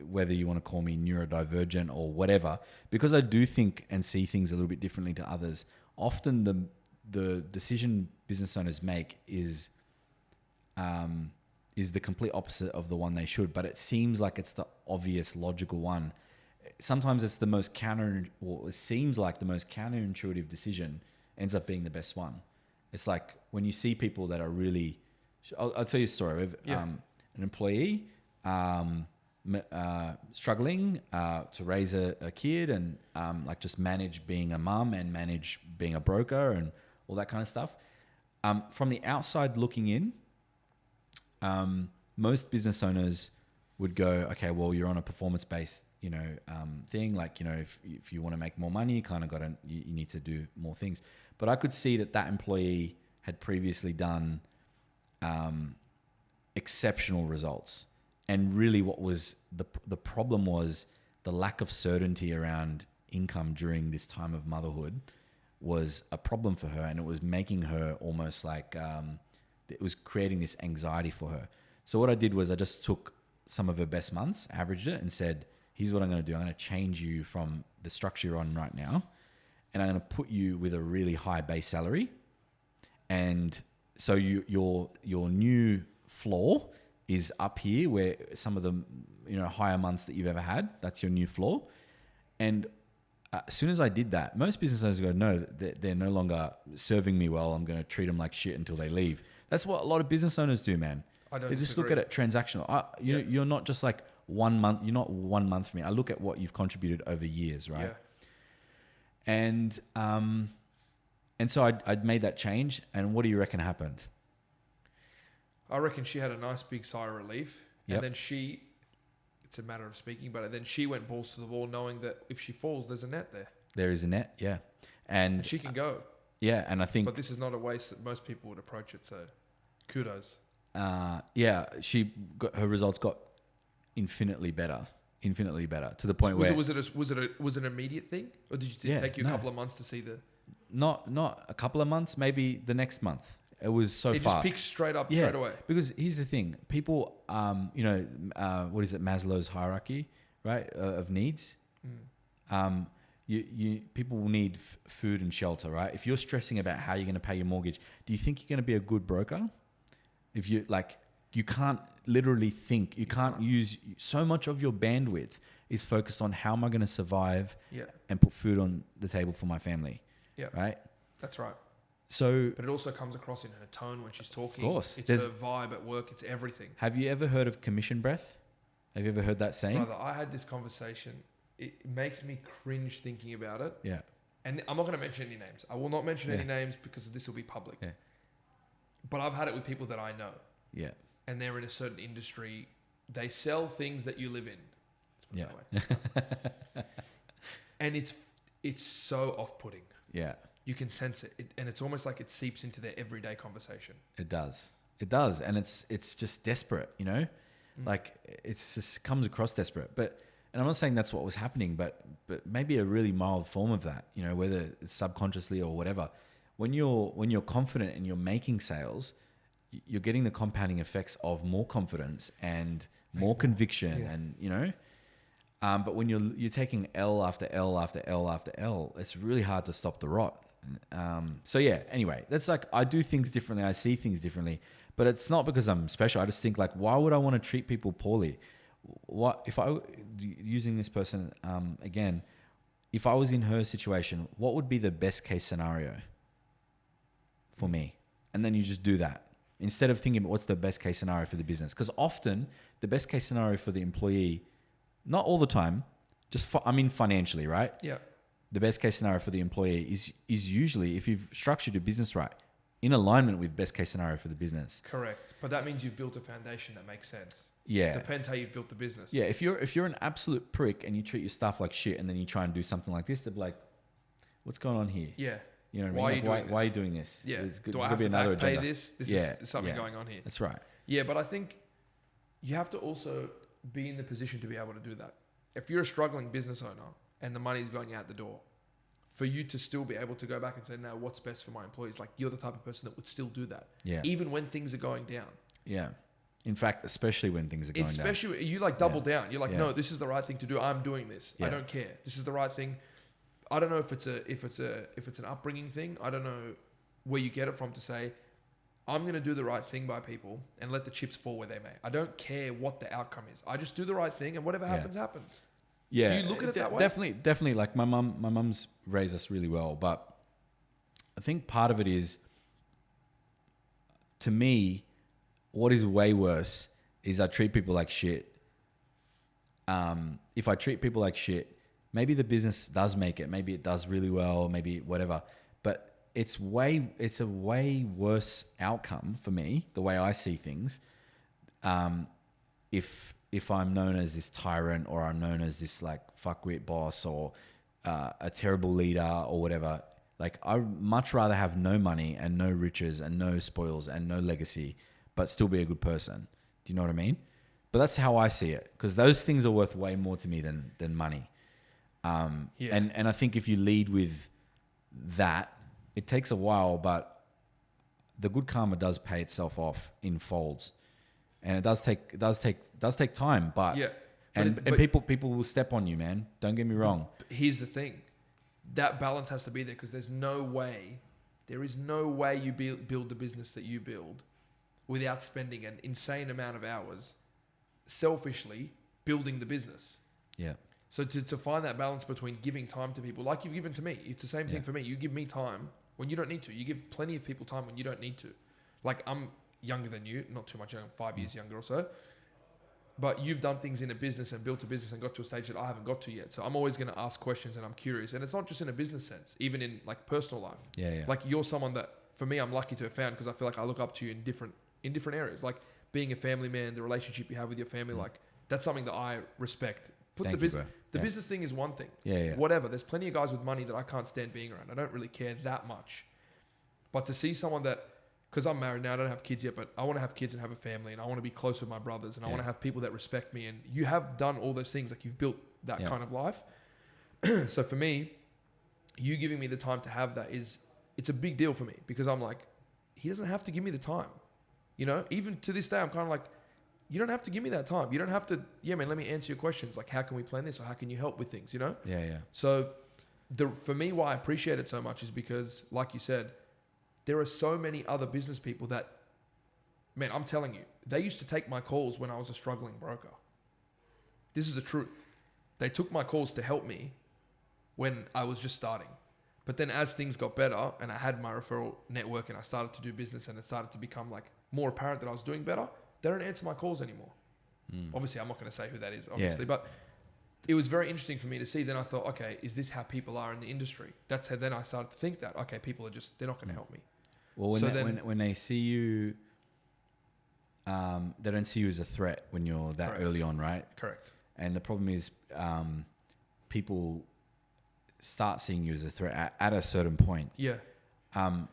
B: whether you want to call me neurodivergent or whatever, because I do think and see things a little bit differently to others, often the decision business owners make is the complete opposite of the one they should, but it seems like it's the obvious, logical one. Sometimes it's the most it seems like the most counterintuitive decision ends up being the best one. It's like when you see people that are really... I'll tell you a story. We have an employee struggling to raise a kid and like just manage being a mum and manage being a broker and all that kind of stuff. From the outside looking in, most business owners would go, okay, well, you're on a performance-based, thing. Like, if you want to make more money, you need to do more things. But I could see that employee had previously done exceptional results. And really what was the problem was the lack of certainty around income during this time of motherhood was a problem for her. And it was making her almost like, it was creating this anxiety for her. So what I did was I just took some of her best months, averaged it, and said, here's what I'm going to do. I'm going to change you from the structure you're on right now, and I'm going to put you with a really high base salary. And so your new floor is up here, where some of the higher months that you've ever had, that's your new floor. And as soon as I did that, most business owners go, no, they're no longer serving me well. I'm going to treat them like shit until they leave. That's what a lot of business owners do, man. They just look at it transactional. You're not just like 1 month. You're not 1 month for me. I look at what you've contributed over years, right? Yeah. And so I'd made that change. And what do you reckon happened?
A: I reckon she had a nice big sigh of relief. Yep. And then it's a matter of speaking, but then she went balls to the wall knowing that if she falls, there's a net there.
B: There is a net, yeah. And
A: she can go.
B: Yeah, and I think...
A: But this is not a way that most people would approach it, so kudos.
B: Her results got infinitely better to the point where...
A: Was it an immediate thing? Or did it take you a couple of months to see the...
B: Not a couple of months, maybe the next month. It was so fast.
A: It just picked straight up, straight away.
B: Because here's the thing. People, what is it? Maslow's hierarchy, right? Of needs. People will need food and shelter, right? If you're stressing about how you're going to pay your mortgage, do you think you're going to be a good broker? If you can't literally think, you can't use so much of your bandwidth is focused on how am I going to survive and put food on the table for my family. Yeah. Right.
A: That's right.
B: So,
A: but it also comes across in her tone when she's talking.
B: Of course.
A: It's her vibe at work. It's everything.
B: Have you ever heard of commission breath? Have you ever heard that saying?
A: Brother, I had this conversation. It makes me cringe thinking about it.
B: Yeah.
A: And I'm not going to mention any names. I will not mention any names because this will be public.
B: Yeah.
A: But I've had it with people that I know.
B: Yeah.
A: And they're in a certain industry. They sell things that you live in.
B: Yeah.
A: And it's so off-putting.
B: Yeah.
A: You can sense it. And it's almost like it seeps into their everyday conversation.
B: It does. And it's just desperate, Like it's just comes across desperate. And I'm not saying that's what was happening, but maybe a really mild form of that, whether it's subconsciously or whatever. When you're confident and you're making sales, you're getting the compounding effects of more confidence and more conviction, and but when you're taking L after L after L after L, it's really hard to stop the rot. Anyway, that's like, I do things differently. I see things differently, but it's not because I'm special. I just think like, why would I want to treat people poorly? What if I, using this person again, if I was in her situation, what would be the best case scenario for me? And then you just do that instead of thinking about what's the best case scenario for the business. Because often the best case scenario for the employee, not all the time, financially, right?
A: Yeah.
B: The best case scenario for the employee is usually, if you've structured your business right, in alignment with best case scenario for the business.
A: Correct. But that means you've built a foundation that makes sense.
B: Yeah.
A: Depends how you've built the business.
B: Yeah. If you're an absolute prick and you treat your staff like shit and then you try and do something like this, they'll be like, what's going on here?
A: Yeah.
B: You know what I mean? Why are you doing this?
A: Yeah.
B: Do I have to pay
A: this? There's something going on here.
B: That's right.
A: Yeah, but I think you have to also be in the position to be able to do that. If you're a struggling business owner and the money's going out the door, for you to still be able to go back and say, no, what's best for my employees? Like, you're the type of person that would still do that.
B: Yeah.
A: Even when things are going down.
B: Yeah. In fact, especially when things are going down.
A: Especially, you like double down. You're like, no, this is the right thing to do. I'm doing this. I don't care. This is the right thing. I don't know if it's an upbringing thing. I don't know where you get it from to say, I'm going to do the right thing by people and let the chips fall where they may. I don't care what the outcome is. I just do the right thing and whatever happens, happens.
B: Yeah.
A: Do you look at it that way?
B: Definitely. Like my mum's raised us really well, but I think part of it is, to me, what is way worse is I treat people like shit. If I treat people like shit, maybe the business does make it. Maybe it does really well. Maybe whatever. But it's a way worse outcome for me, the way I see things. If I'm known as this tyrant, or I'm known as this like fuckwit boss, or a terrible leader or whatever, like I'd much rather have no money and no riches and no spoils and no legacy, but still be a good person. Do you know what I mean? But that's how I see it, because those things are worth way more to me than money. And I think if you lead with that, it takes a while, but the good karma does pay itself off in folds, and it does take time. But but people will step on you, man. Don't get me wrong.
A: Here's the thing: that balance has to be there, because there is no way you build the business that you build without spending an insane amount of hours selfishly building the business.
B: Yeah.
A: So to find that balance between giving time to people, like you've given to me, it's the same thing for me. You give me time when you don't need to. You give plenty of people time when you don't need to. Like, I'm younger than you, not too much younger, 5 years younger or so. But you've done things in a business and built a business and got to a stage that I haven't got to yet. So I'm always going to ask questions, and I'm curious. And it's not just in a business sense, even in like personal life.
B: Yeah.
A: Like, you're someone that, for me, I'm lucky to have found, because I feel like I look up to you in different areas. Like being a family man, the relationship you have with your family, like that's something that I respect. The business thing is one thing.
B: Yeah.
A: Whatever. There's plenty of guys with money that I can't stand being around. I don't really care that much. But to see someone that, because I'm married now, I don't have kids yet, but I want to have kids and have a family, and I want to be close with my brothers, and I want to have people that respect me. And you have done all those things. Like, you've built that kind of life. So for me, you giving me the time to have that it's a big deal for me, because I'm like, he doesn't have to give me the time. You know, even to this day, I'm kind of like, you don't have to give me that time. You don't have to, man, let me answer your questions. Like, how can we plan this? Or how can you help with things, you know?
B: Yeah.
A: So for me, why I appreciate it so much is because, like you said, there are so many other business people that, man, I'm telling you, they used to take my calls when I was a struggling broker. This is the truth. They took my calls to help me when I was just starting. But then as things got better and I had my referral network and I started to do business and it started to become like more apparent that I was doing better, they don't answer my calls anymore. Obviously, I'm not going to say who that is, obviously, but it was very interesting for me to see. Then I thought, okay, is this how people are in the industry? That's how then I started to think that, okay, people are just, they're not going to help me.
B: Well, when they see you, they don't see you as a threat when you're that early on, right?
A: Correct.
B: And the problem is people start seeing you as a threat at a certain point.
A: Yeah.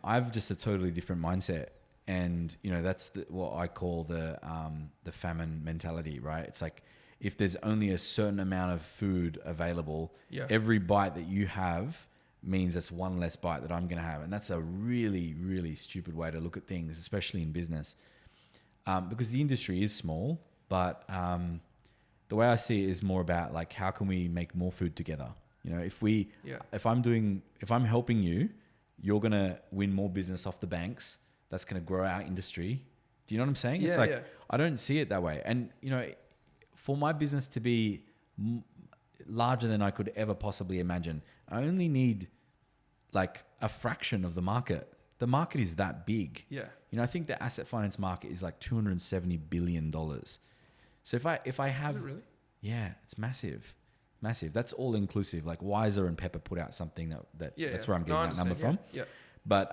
B: I've just a totally different mindset. And, you know, that's what I call the famine mentality, right? It's like, if there's only a certain amount of food available, every bite that you have means that's one less bite that I'm going to have. And that's a really, really stupid way to look at things, especially in business. Because the industry is small, but the way I see it is more about like, how can we make more food together? You know, if I'm helping you, you're going to win more business off the banks. That's going to grow our industry. Do you know what I'm saying? It's like, I don't see it that way. And, you know, for my business to be larger than I could ever possibly imagine, I only need like a fraction of the market. The market is that big.
A: Yeah.
B: You know, I think the asset finance market is like $270 billion. So if I have...
A: Is it really?
B: Yeah, it's massive. Massive. That's all inclusive. Like Wiser and Pepper put out something that's where I'm getting that number from.
A: Yeah.
B: But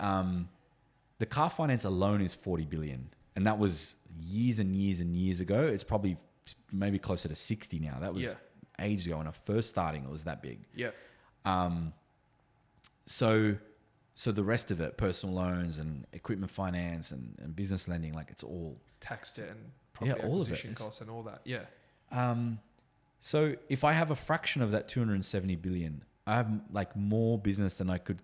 B: the car finance alone is 40 billion. And that was years and years and years ago. It's probably maybe closer to 60 now. That was ages ago when I first starting, it was that big.
A: Yeah.
B: So the rest of it, personal loans and equipment finance and business lending, like it's all
A: tax debt and property acquisition costs and all that. Yeah.
B: So if I have a fraction of that 270 billion, I have like more business than I could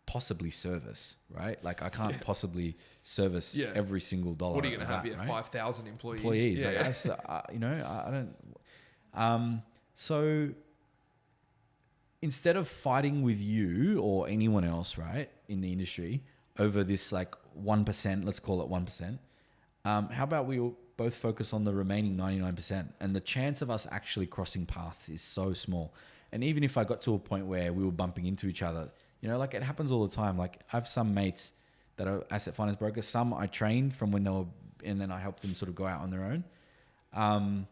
B: possibly service, right? Like I can't possibly service every single dollar.
A: What are you going to have? Right? 5,000
B: employees.
A: Yeah.
B: Like that's, you know, I don't. So instead of fighting with you or anyone else, right, in the industry over this like 1%, let's call it 1%. How about we both focus on the remaining 99%? And the chance of us actually crossing paths is so small. And even if I got to a point where we were bumping into each other, you know, like it happens all the time. Like I have some mates that are asset finance brokers. Some I trained from when they were, and then I helped them sort of go out on their own.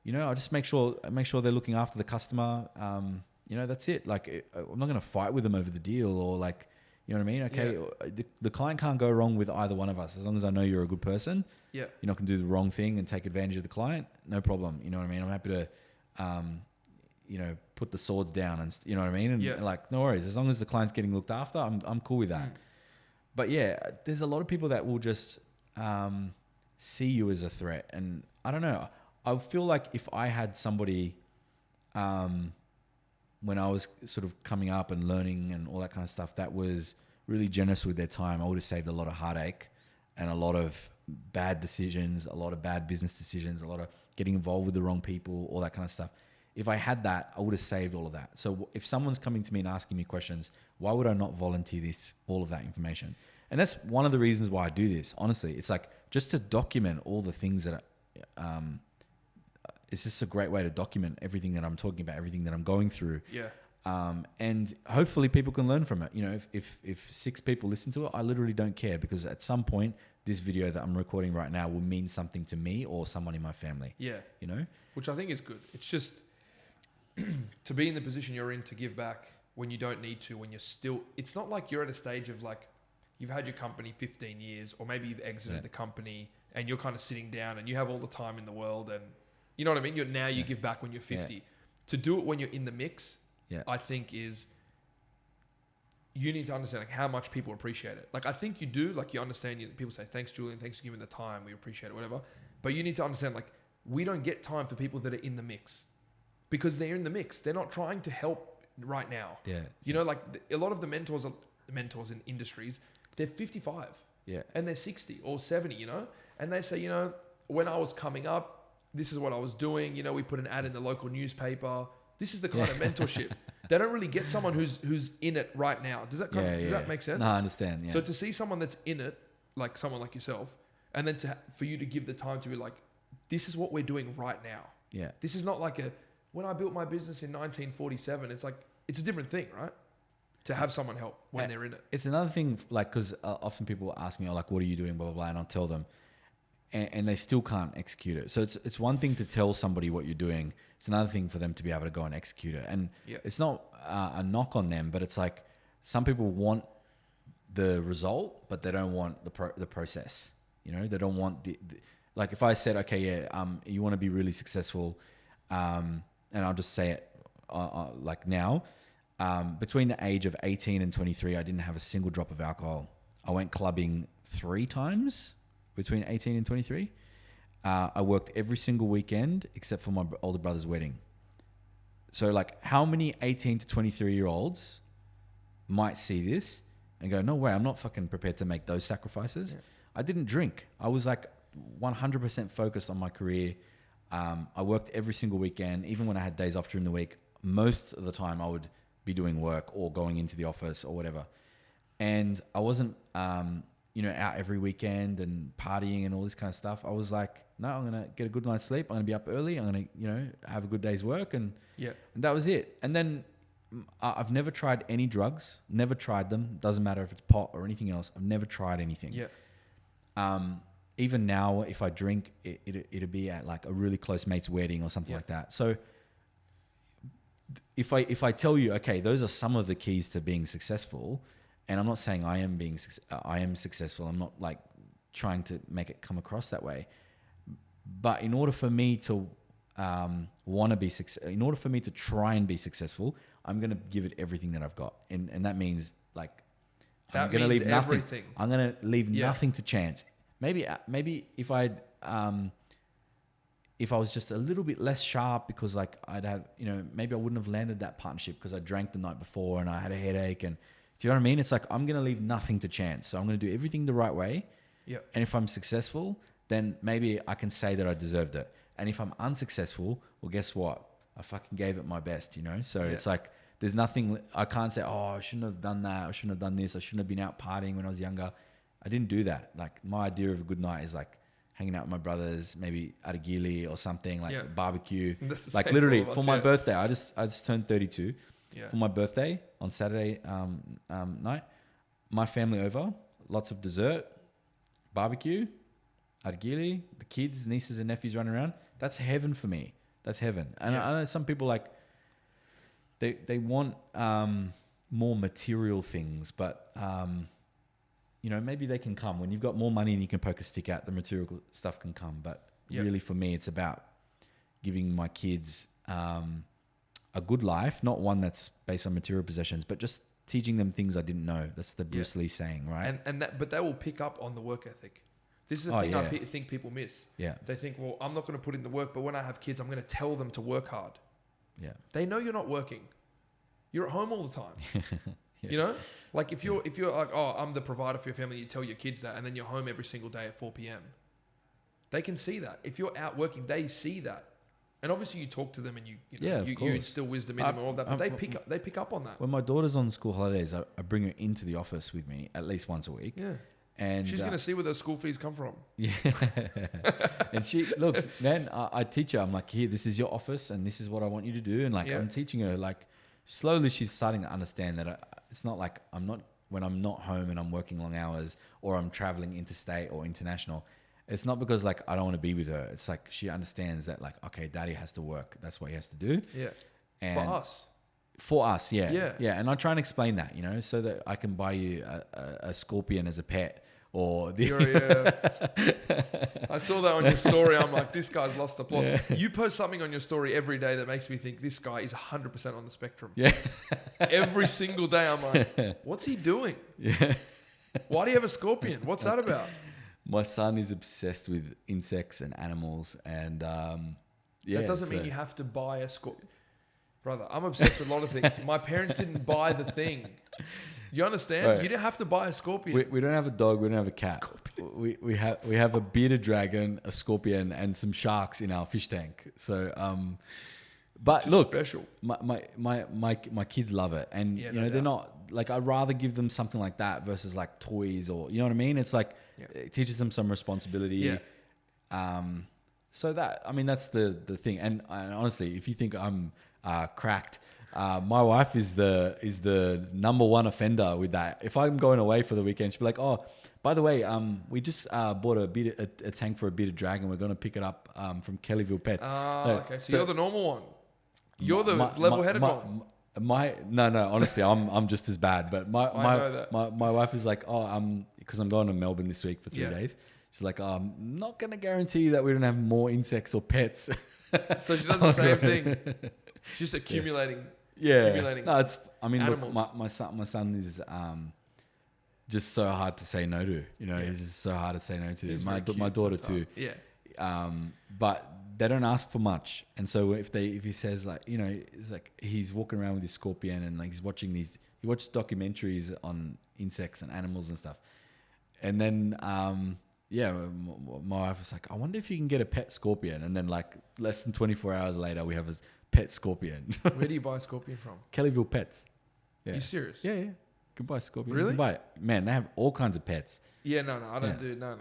B: You know, I just make sure they're looking after the customer. You know, that's it. Like I'm not going to fight with them over the deal or like, You know what I mean? Okay, the client can't go wrong with either one of us. As long as I know you're a good person,
A: yeah,
B: you're not going to do the wrong thing and take advantage of the client, no problem. You know what I mean? I'm happy to, put the swords down and you know what I mean? And like, no worries. As long as the client's getting looked after, I'm cool with that. But yeah, there's a lot of people that will just see you as a threat. And I don't know. I feel like if I had somebody when I was sort of coming up and learning and all that kind of stuff that was really generous with their time, I would have saved a lot of heartache and a lot of bad decisions, a lot of bad business decisions, a lot of getting involved with the wrong people, all that kind of stuff. If I had that, I would have saved all of that. So if someone's coming to me and asking me questions, why would I not volunteer all of that information? And that's one of the reasons why I do this. Honestly, it's like just to document all the things that, it's just a great way to document everything that I'm talking about, everything that I'm going through.
A: Yeah.
B: And hopefully people can learn from it. You know, if 6 people listen to it, I literally don't care, because at some point this video that I'm recording right now will mean something to me or someone in my family.
A: Yeah.
B: You know?
A: Which I think is good. It's just to be in the position you're in to give back when you don't need to, when you're still, it's not like you're at a stage of like, you've had your company 15 years or maybe you've exited the company and you're kind of sitting down and you have all the time in the world and you know what I mean? You give back when you're 50. Yeah. To do it when you're in the mix, I think is, you need to understand like how much people appreciate it. Like I think you do, like you understand, people say, thanks Julian, thanks for giving the time, we appreciate it, whatever. But you need to understand like, we don't get time for people that are in the mix because they're in the mix. They're not trying to help right now. Yeah. You know, like a lot of the mentors in industries, they're 55 and they're 60 or 70, you know, and they say, you know, when I was coming up, this is what I was doing. You know, we put an ad in the local newspaper. This is the kind of mentorship. They don't really get someone who's in it right now. Does that does that make sense?
B: No, I understand. Yeah.
A: So to see someone that's in it, like someone like yourself, and then for you to give the time to be like, this is what we're doing right now. Yeah. This is not like when I built my business in 1947, it's like, it's a different thing, right? To have someone help when they're in it.
B: It's another thing, like, because often people ask me, like, what are you doing, blah, blah, blah, and I'll tell them. And they still can't execute it. So it's one thing to tell somebody what you're doing. It's another thing for them to be able to go and execute it. And it's not a knock on them, but it's like some people want the result, but they don't want the process. You know, they don't want like if I said, okay, you want to be really successful, and I'll just say it like now, between the age of 18 and 23, I didn't have a single drop of alcohol. I went clubbing 3 times. Between 18 and 23, I worked every single weekend except for my older brother's wedding. So like how many 18 to 23 year olds might see this and go, no way, I'm not fucking prepared to make those sacrifices. Yeah. I didn't drink. I was like 100% focused on my career. I worked every single weekend, even when I had days off during the week. Most of the time I would be doing work or going into the office or whatever. And I wasn't, out every weekend and partying and all this kind of stuff. I was like, no, I'm going to get a good night's sleep. I'm going to be up early. I'm going to, have a good day's work. And that was it. And then I've never tried any drugs, never tried them. Doesn't matter if it's pot or anything else. I've never tried anything. Yeah. Even now, if I drink, it'll be at like a really close mate's wedding or something like that. So if I tell you, okay, those are some of the keys to being successful, and I'm not saying I am successful. I'm not like trying to make it come across that way. But in order for me to in order for me to try and be successful, I'm going to give it everything that I've got. And that means like, I'm going to leave nothing. Everything. I'm going to leave nothing to chance. Maybe if I was just a little bit less sharp because like I'd have, maybe I wouldn't have landed that partnership because I drank the night before and I had a headache. And do you know what I mean? It's like, I'm going to leave nothing to chance. So I'm going to do everything the right way. Yeah. And if I'm successful, then maybe I can say that I deserved it. And if I'm unsuccessful, well, guess what? I fucking gave it my best, So it's like, there's nothing, I can't say, oh, I shouldn't have done that. I shouldn't have done this. I shouldn't have been out partying when I was younger. I didn't do that. Like my idea of a good night is like hanging out with my brothers, maybe at a gilly or something, like barbecue. Like literally for my birthday, I just turned 32. Yeah. For my birthday on Saturday night, my family over, lots of dessert, barbecue, at a gilly, the kids, nieces and nephews running around. That's heaven for me. That's heaven. And I know some people like, they want, more material things, but you know, maybe they can come when you've got more money and you can poke a stick out. The material stuff can come, but really for me, it's about giving my kids a good life, not one that's based on material possessions, but just teaching them things I didn't know. That's the Bruce Lee saying, right?
A: But they will pick up on the work ethic. This is the thing I think people miss.
B: Yeah.
A: They think, well, I'm not going to put in the work, but when I have kids, I'm going to tell them to work hard.
B: Yeah.
A: They know you're not working. You're at home all the time. You know, like if you're like, oh, I'm the provider for your family, you tell your kids that, and then you're home every single day at 4 p.m. They can see that. If you're out working, they see that. And obviously you talk to them and you instill wisdom in them and all that, but they pick up on that.
B: When my daughter's on school holidays, I bring her into the office with me at least once a week.
A: Yeah.
B: And
A: she's going to see where those school fees come from.
B: Yeah. And look, man, I teach her, I'm like, here, this is your office and this is what I want you to do. And like, I'm teaching her, like, slowly she's starting to understand that it's not like when I'm not home and I'm working long hours or I'm traveling interstate or international, it's not because like I don't want to be with her. It's like she understands that like, okay, daddy has to work. That's what he has to do.
A: Yeah.
B: And
A: for us.
B: Yeah. And I try and explain that, you know, so that I can buy you a scorpion as a pet or
A: I saw that on your story. I'm like, this guy's lost the plot. Yeah. You post something on your story every day that makes me think this guy is 100% on the spectrum.
B: Yeah.
A: Every single day I'm like, what's he doing?
B: Yeah.
A: Why do you have a scorpion? What's that about?
B: My son is obsessed with insects and animals, and
A: that doesn't mean you have to buy a scorpion. Brother, I'm obsessed with a lot of things. My parents didn't buy the thing. You understand? Right. You didn't have to buy a scorpion.
B: We don't have a dog. We don't have a cat. We have a bearded dragon, a scorpion, and some sharks in our fish tank. So, but
A: just
B: look,
A: special.
B: My kids love it, and they're not like, I'd rather give them something like that versus like toys or you know what I mean. It's like it teaches them some responsibility. Yeah. So that's the thing. And honestly, if you think I'm cracked, my wife is the number one offender with that. If I'm going away for the weekend, she'll be like, oh, by the way, we just bought a tank for a bearded dragon. We're going to pick it up from Kellyville Pets.
A: Okay. So you're the normal one. You're the level-headed one.
B: No. Honestly, I'm just as bad. But my wife is like, oh, because I'm going to Melbourne this week for 3 days. She's like, oh, I'm not going to guarantee that we don't have more insects or pets.
A: So she does the same thing. She's just accumulating. Accumulating.
B: No,
A: animals.
B: Look, my son is just so hard to say no to. You know, he's just so hard to say no to. My daughter too.
A: Yeah.
B: But they don't ask for much, and so if he says like, you know, it's like he's walking around with his scorpion and like he's watching he watches documentaries on insects and animals and stuff, and then my wife was like, I wonder if you can get a pet scorpion, and then like less than 24 hours later we have a pet scorpion.
A: Where do you buy a scorpion from?
B: Kellyville Pets. Yeah.
A: Are you serious?
B: Yeah. You can buy a scorpion.
A: Really?
B: You can buy it. Man, they have all kinds of pets.
A: Yeah, no, I don't do no.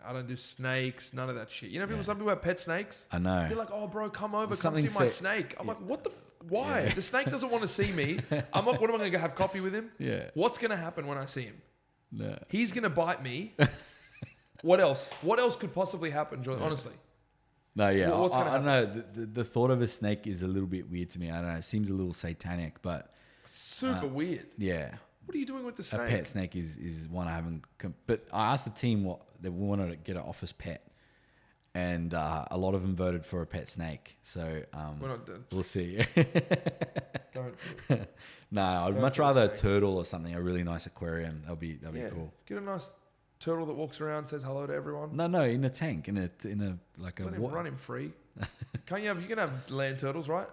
A: I don't do snakes, none of that shit. You know, some people have pet snakes.
B: I know.
A: They're like, oh, bro, come over, come see my snake. I'm like, what the? Why? The snake doesn't want to see me. I'm like, what am I going to go have coffee with him?
B: Yeah.
A: What's going to happen when I see him?
B: No.
A: He's going to bite me. What else? What else could possibly happen, John? Honestly.
B: No, yeah.
A: What's going to happen?
B: I don't know. The thought of a snake is a little bit weird to me. I don't know. It seems a little satanic, but...
A: Super weird.
B: Yeah.
A: What are you doing with the snake?
B: A pet snake is one I haven't... But I asked the team what they wanted to get an office pet. And a lot of them voted for a pet snake. So we'll see.
A: Don't.
B: No, I'd much rather a turtle or something. A really nice aquarium. That'd be cool.
A: Get a nice turtle that walks around, says hello to everyone.
B: No, in a tank, in a like a.
A: Let him run him free. You can have land turtles, right?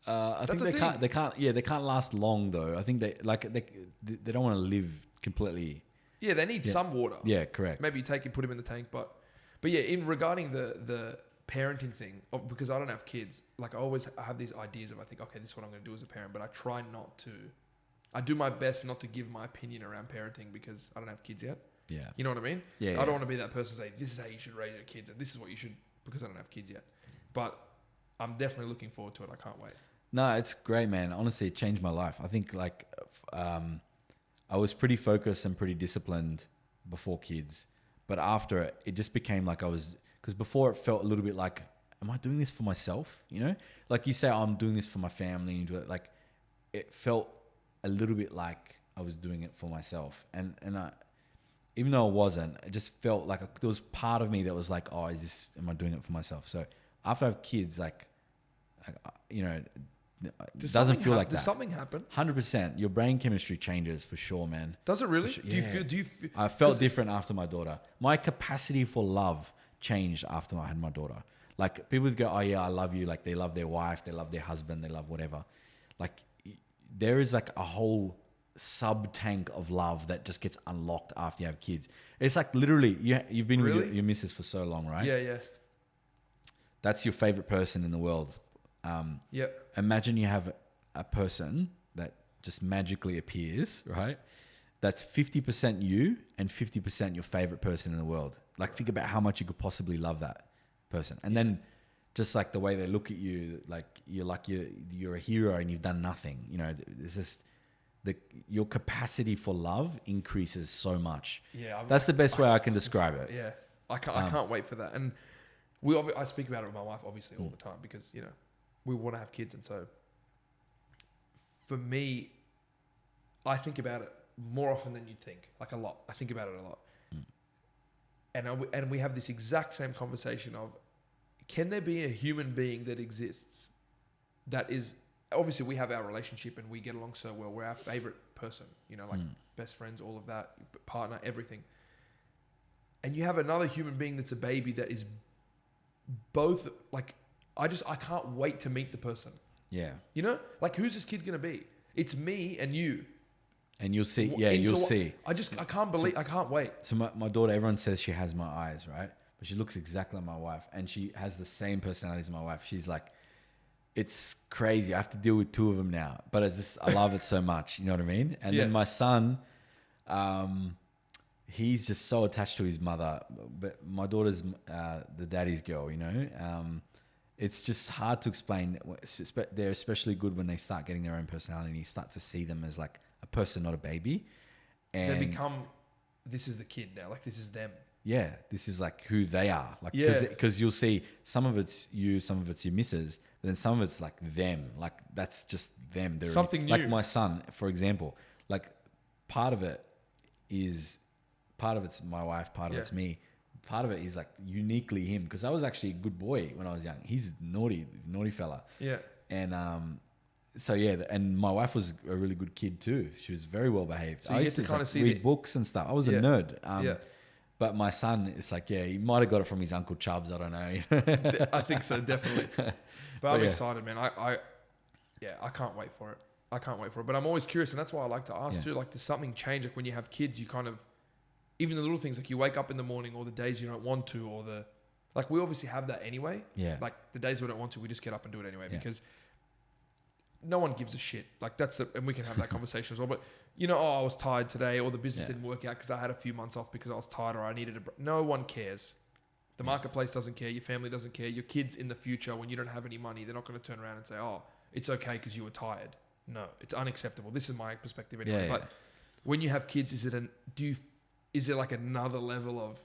B: I think they can't. Yeah, they can't last long though. I think they don't want to live completely.
A: Yeah, they need some water.
B: Yeah, correct.
A: Maybe put him in the tank, but yeah, in regarding the parenting thing, because I don't have kids, like I have these ideas of, I think, okay, this is what I'm going to do as a parent, but I try not to. I do my best not to give my opinion around parenting because I don't have kids yet.
B: Yeah.
A: You know what I mean?
B: Yeah.
A: I don't want to be that person say, this is how you should raise your kids and this is what you should, because I don't have kids yet. But I'm definitely looking forward to it. I can't wait.
B: No, it's great, man. Honestly, it changed my life. I think I was pretty focused and pretty disciplined before kids, but after it just became like because before it felt a little bit like, am I doing this for myself? You know, like you say, I'm doing this for my family. Like it felt a little bit like I was doing it for myself. And I, even though I wasn't, it just felt like there was part of me that was like, oh, am I doing it for myself? So after I have kids, you know, it doesn't feel like that.
A: Does something happen?
B: 100%. Your brain chemistry changes for sure, man.
A: Does it really?
B: Sure. Yeah.
A: Do you feel?
B: I felt different after my daughter. My capacity for love changed after I had my daughter. Like people would go, oh yeah, I love you. Like they love their wife, they love their husband, they love whatever. Like there is like a whole sub tank of love that just gets unlocked after you have kids. It's like literally you've been with your missus for so long, right?
A: Yeah, yeah.
B: That's your favorite person in the world.
A: Yep.
B: Imagine you have a person that just magically appears, right? That's 50% you and 50% your favorite person in the world. Like think about how much you could possibly love that person. And then just like the way they look at you, like you're a hero and you've done nothing. You know, it's just your capacity for love increases so much.
A: Yeah.
B: That's the best way I can describe it.
A: Yeah. I can't wait for that. And I speak about it with my wife obviously all the time because, you know, we want to have kids. And so for me, I think about it more often than you'd think, like a lot. I think about it a lot. And we have this exact same conversation of, can there be a human being that exists that is, obviously we have our relationship and we get along so well. We're our favorite person, you know, like best friends, all of that, partner, everything. And you have another human being that's a baby that is both like, I can't wait to meet the person.
B: Yeah.
A: You know, like who's this kid going to be? It's me and you.
B: And you'll see. Yeah, you'll see.
A: I can't believe, I can't wait.
B: So my daughter, everyone says she has my eyes, right? But she looks exactly like my wife. And she has the same personality as my wife. She's like, it's crazy. I have to deal with two of them now. But I love it so much. You know what I mean? And then my son, he's just so attached to his mother. But my daughter's the daddy's girl, you know? It's just hard to explain. They're especially good when they start getting their own personality and you start to see them as like a person, not a baby. And
A: they become, this is the kid now. Like this is them.
B: Yeah, this is like who they are. Like because you'll see some of it's you, some of it's your missus, but then some of it's like them. Like that's just them. They're
A: something new.
B: Like my son, for example. Like part of it's my wife, part of it's me. Part of it is like uniquely him because I was actually a good boy when I was young. He's naughty fella. Yeah. And so yeah, and my wife was a really good kid too. She was very well behaved.
A: So you get to kind of
B: read books and stuff. I was a nerd. But my son, it's like, he might have got it from his Uncle Chubbs. I don't know.
A: I think so, definitely. But I'm excited, man. I can't wait for it. But I'm always curious, and that's why I like to ask too. Like, does something change? Like when you have kids, you kind of, even the little things, like you wake up in the morning, or the days you don't want to, or like we obviously have that anyway. Yeah. Like the days we don't want to, we just get up and do it anyway because no one gives a shit. Like and we can have that conversation as well. But you know, I was tired today, or the business didn't work out because I had a few months off because I was tired, or I needed no one cares. The marketplace doesn't care. Your family doesn't care. Your kids in the future, when you don't have any money, they're not going to turn around and say, "Oh, it's okay because you were tired." No, it's unacceptable. This is my perspective anyway. But when you have kids, is it like another level of?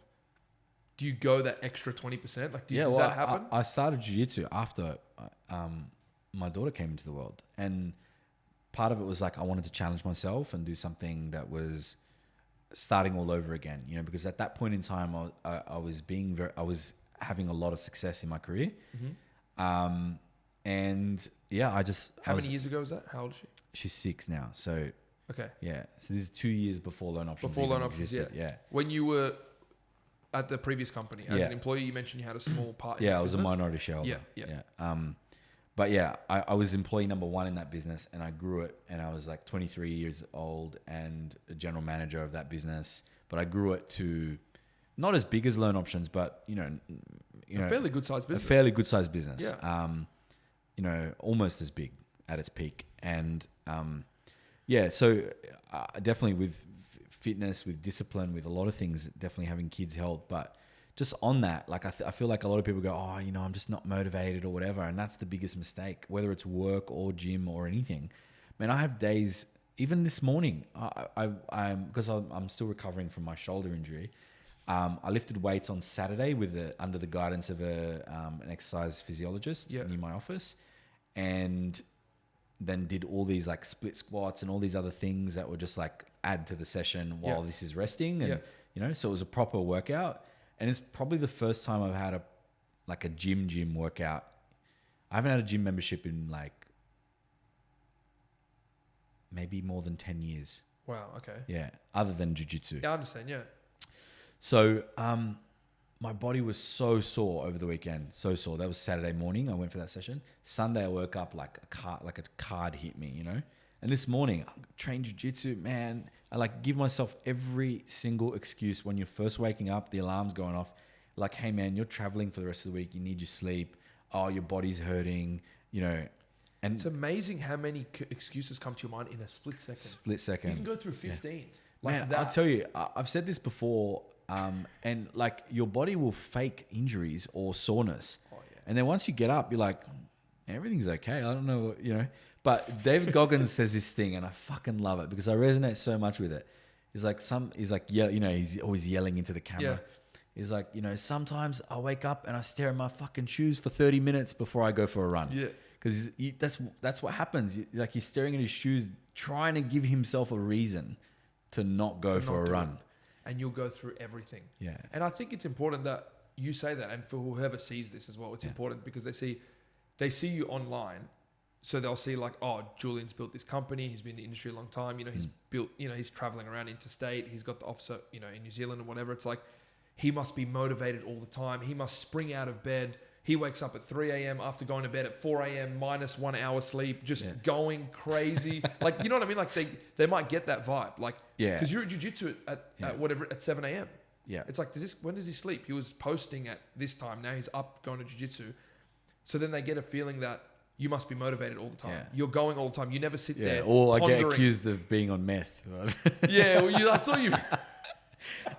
A: Do you go that extra 20%? Like, does that happen?
B: I started jiu-jitsu after my daughter came into the world, and part of it was like I wanted to challenge myself and do something that was starting all over again, you know, because at that point in time I was having a lot of success in my career. And I just...
A: How many years ago was that? How old is she?
B: She's 6 now. So,
A: okay.
B: Yeah. So this is 2 years before Loan Options existed. Yeah.
A: When you were at the previous company as an employee, you mentioned you had a small part in
B: I was a minority shareholder.
A: Yeah.
B: But yeah, I was employee number 1 in that business, and I grew it, and I was like 23 years old and a general manager of that business. But I grew it to not as big as Loan Options, but you know,
A: a fairly good sized business.
B: A fairly good sized business.
A: Yeah.
B: You know, almost as big at its peak, and so definitely with fitness, with discipline, with a lot of things, definitely having kids helped, but. Just on that, like I feel like a lot of people go, oh, you know, I'm just not motivated or whatever. And that's the biggest mistake, whether it's work or gym or anything. Man, I have days, even this morning, because I'm still recovering from my shoulder injury. I lifted weights on Saturday under the guidance of an exercise physiologist near my office. And then did all these like split squats and all these other things that were just like add to the session while this is resting. And, you know, so it was a proper workout. And it's probably the first time I've had a gym workout. I haven't had a gym membership in like maybe more than 10 years.
A: Wow. Okay.
B: Yeah. Other than jiu-jitsu.
A: Yeah, I understand. Yeah.
B: So, my body was so sore over the weekend. So sore. That was Saturday morning. I went for that session. Sunday, I woke up like a card hit me, you know? And this morning, I trained jiu-jitsu, man. I like give myself every single excuse when you're first waking up, the alarm's going off. Like, hey man, you're traveling for the rest of the week. You need your sleep. Oh, your body's hurting, you know? And
A: it's amazing how many excuses come to your mind in a split second.
B: Split second.
A: You can go through 15.
B: Yeah.
A: Like
B: man,
A: that.
B: I'll tell you, I've said this before, and like your body will fake injuries or soreness.
A: Oh, yeah.
B: And then once you get up, you're like, everything's okay. I don't know, you know. But David Goggins says this thing, and I fucking love it because I resonate so much with it. He's like, you know, he's always yelling into the camera.
A: Yeah.
B: He's like, you know, sometimes I wake up and I stare at my fucking shoes for 30 minutes before I go for a run.
A: Yeah.
B: Because that's what happens. Like he's staring at his shoes, trying to give himself a reason to not go for a run.
A: And you'll go through everything.
B: Yeah.
A: And I think it's important that you say that, and for whoever sees this as well, it's important because they see you online, so they'll see like, oh, Julian's built this company, he's been in the industry a long time, you know, he's built, you know, he's traveling around interstate, he's got the office, you know, in New Zealand and whatever. It's like he must be motivated all the time. He must spring out of bed. He wakes up at 3 a.m. after going to bed at 4 a.m. minus 1 hour sleep, just going crazy. Like, you know what I mean? Like they might get that vibe. Like, because you're at jiu-jitsu at whatever, at 7 a.m.
B: Yeah.
A: It's like, when does he sleep? He was posting at this time. Now he's up going to jiu-jitsu. So then they get a feeling that you must be motivated all the time.
B: Yeah.
A: You're going all the time. You never sit there.
B: Or
A: pondering.
B: I get accused of being on meth. Right?
A: Yeah. Well, I saw you.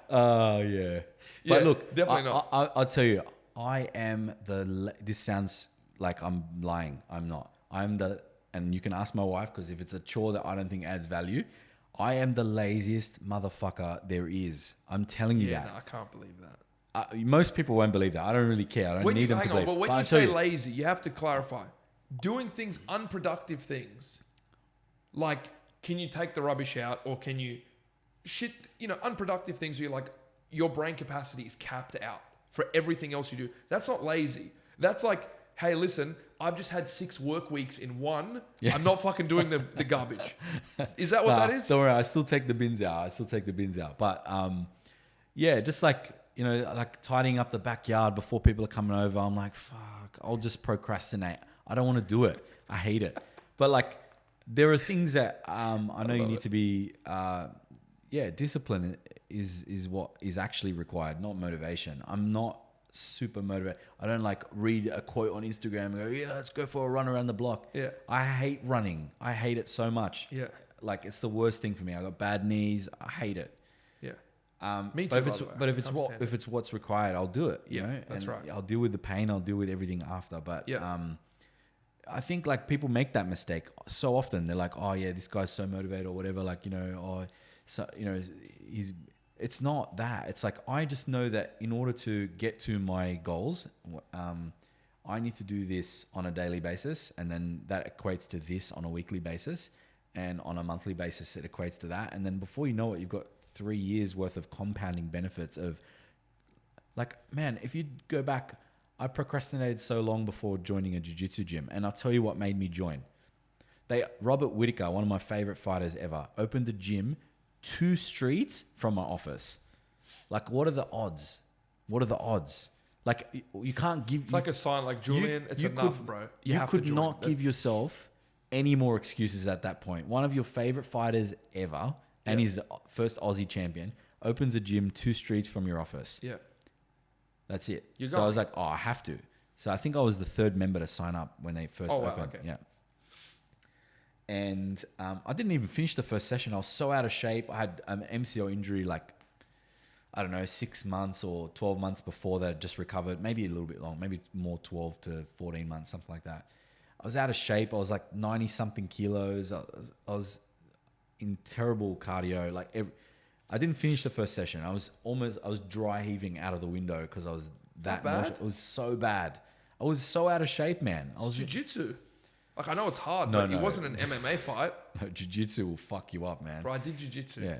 B: Yeah. But look,
A: definitely not.
B: I'll tell you, I am this sounds like I'm lying. I'm not. And you can ask my wife, because if it's a chore that I don't think adds value, I am the laziest motherfucker there is. I'm telling you that.
A: No, I can't believe that.
B: Most people won't believe that. I don't really care. I don't need them to believe.
A: But when you say lazy, you have to clarify. Doing things, unproductive things, like can you take the rubbish out, or can you unproductive things where you're like, your brain capacity is capped out for everything else you do. That's not lazy. That's like, hey, listen, I've just had 6 work weeks in one. Yeah. I'm not fucking doing the garbage. Is that what that is?
B: Don't worry. I still take the bins out. But yeah, just like, you know, like tidying up the backyard before people are coming over. I'm like, fuck, I'll just procrastinate. I don't want to do it. I hate it. But like, there are things that I know you need to be, discipline is what is actually required, not motivation. I'm not super motivated. I don't like read a quote on Instagram and go, yeah, let's go for a run around the block.
A: Yeah.
B: I hate running. I hate it so much.
A: Yeah.
B: Like it's the worst thing for me. I got bad knees. I hate it.
A: Yeah. Me
B: but
A: too.
B: If it's what's required, I'll do it. You know?
A: That's right.
B: I'll deal with the pain. I'll deal with everything after. But I think like people make that mistake so often. They're like, oh yeah, this guy's so motivated or whatever. Like, you know, it's not that. It's like, I just know that in order to get to my goals, I need to do this on a daily basis. And then that equates to this on a weekly basis. And on a monthly basis, it equates to that. And then before you know it, you've got 3 years worth of compounding benefits of like, man, if you go back, I procrastinated so long before joining a jiu-jitsu gym. And I'll tell you what made me join. Robert Whittaker, one of my favorite fighters ever, opened a gym 2 streets from my office. Like, what are the odds? Like, you can't give...
A: It's like a sign, like, Julian, it's enough, bro. You have to join.
B: You could not give yourself any more excuses at that point. One of your favorite fighters ever, and he's the first Aussie champion, opens a gym 2 streets from your office.
A: Yeah.
B: That's it. So I was like, oh, I have to. So I think I was the 3rd member to sign up when they first opened. Wow, okay. Yeah. And I didn't even finish the first session. I was so out of shape. I had an MCL injury like, I don't know, 6 months or 12 months before that. I just recovered, maybe a little bit long, maybe more 12 to 14 months, something like that. I was out of shape. I was like 90 something kilos. I was in terrible cardio. Like I didn't finish the first session. I was dry heaving out of the window because I was that bad. It was so bad. I was so out of shape, man. I was
A: jiu-jitsu. Like, I know it's hard,
B: No,
A: but
B: no.
A: it wasn't an MMA fight.
B: No, jiu-jitsu will fuck you up, man.
A: Bro, I did jiu-jitsu.
B: Yeah.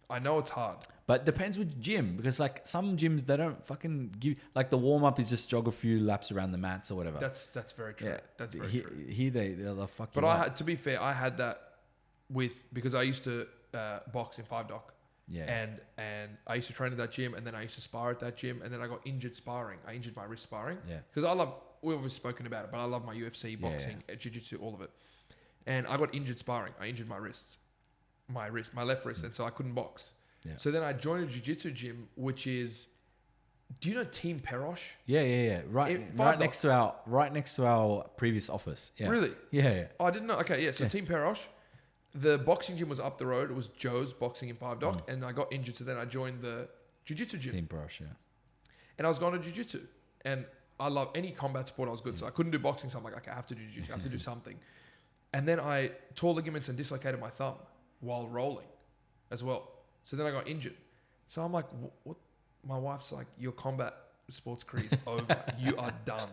A: I know it's hard.
B: But depends which gym, because like some gyms, they don't fucking give, like the warm up is just jog a few laps around the mats or whatever.
A: That's very true.
B: Yeah.
A: That's very true.
B: Here they'll fuck you
A: But
B: up.
A: to be fair, I had that because I used to box in 5-Doc.
B: Yeah.
A: And I used to train at that gym, and then I used to spar at that gym, and then I got injured sparring. I injured my wrist sparring.
B: Yeah.
A: Because we've always spoken about it, but I love my UFC, boxing, jiu-jitsu, all of it. And I got injured sparring. I injured my left wrist, and so I couldn't box.
B: Yeah.
A: So then I joined a jiu-jitsu gym, which is, do you know Team Perosh?
B: Yeah. Right next to our previous office. Yeah.
A: Really?
B: Yeah.
A: Oh, I didn't know. Okay, yeah. So Team Perosh, the boxing gym was up the road. It was Joe's Boxing in 5-Doc, and I got injured. So then I joined the jiu-jitsu gym.
B: Team Brush, yeah.
A: And I was going to jiu-jitsu, and I love any combat sport. I was good, so I couldn't do boxing. So I'm like, okay, I have to do jiu-jitsu. I have to do something. And then I tore ligaments and dislocated my thumb while rolling, as well. So then I got injured. So I'm like, what? My wife's like, your combat sports career is over. You are done.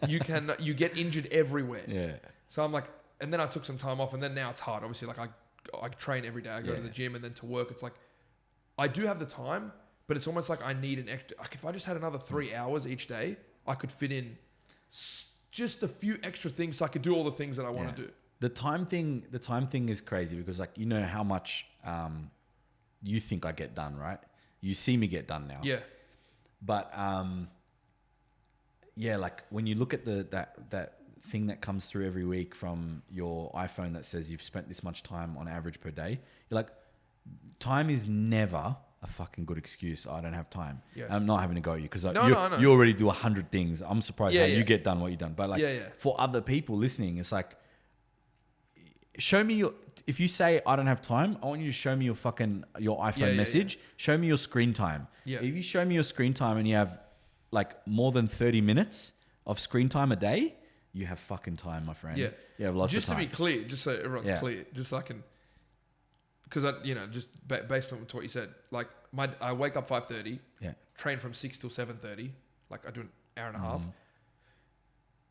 A: You get injured everywhere.
B: Yeah.
A: So I'm like, and then I took some time off, and then now it's hard. Obviously, like I train every day. I go to the gym, and then to work, it's like, I do have the time, but it's almost like I need an extra. Like if I just had another 3 hours each day, I could fit in just a few extra things, so I could do all the things that I want to do.
B: The time thing is crazy, because like, you know how much you think I get done, right? You see me get done now.
A: Yeah.
B: But like when you look at that thing that comes through every week from your iPhone that says you've spent this much time on average per day, you're like, time is never a fucking good excuse. I don't have time. Yeah. I'm not having to go at you, because you already do 100 things. I'm surprised how you get done what you've done. But like for other people listening, it's like, show me if you say I don't have time, I want you to show me your iPhone message. Yeah. Show me your screen time. Yeah. If you show me your screen time and you have like more than 30 minutes of screen time a day, you have fucking time, my friend. Yeah. You have lots of time.
A: Just to be clear, just so everyone's clear, just so I can, because just based on what you said, like I wake up 5:30, train from 6 till 7:30, like I do an hour and a half.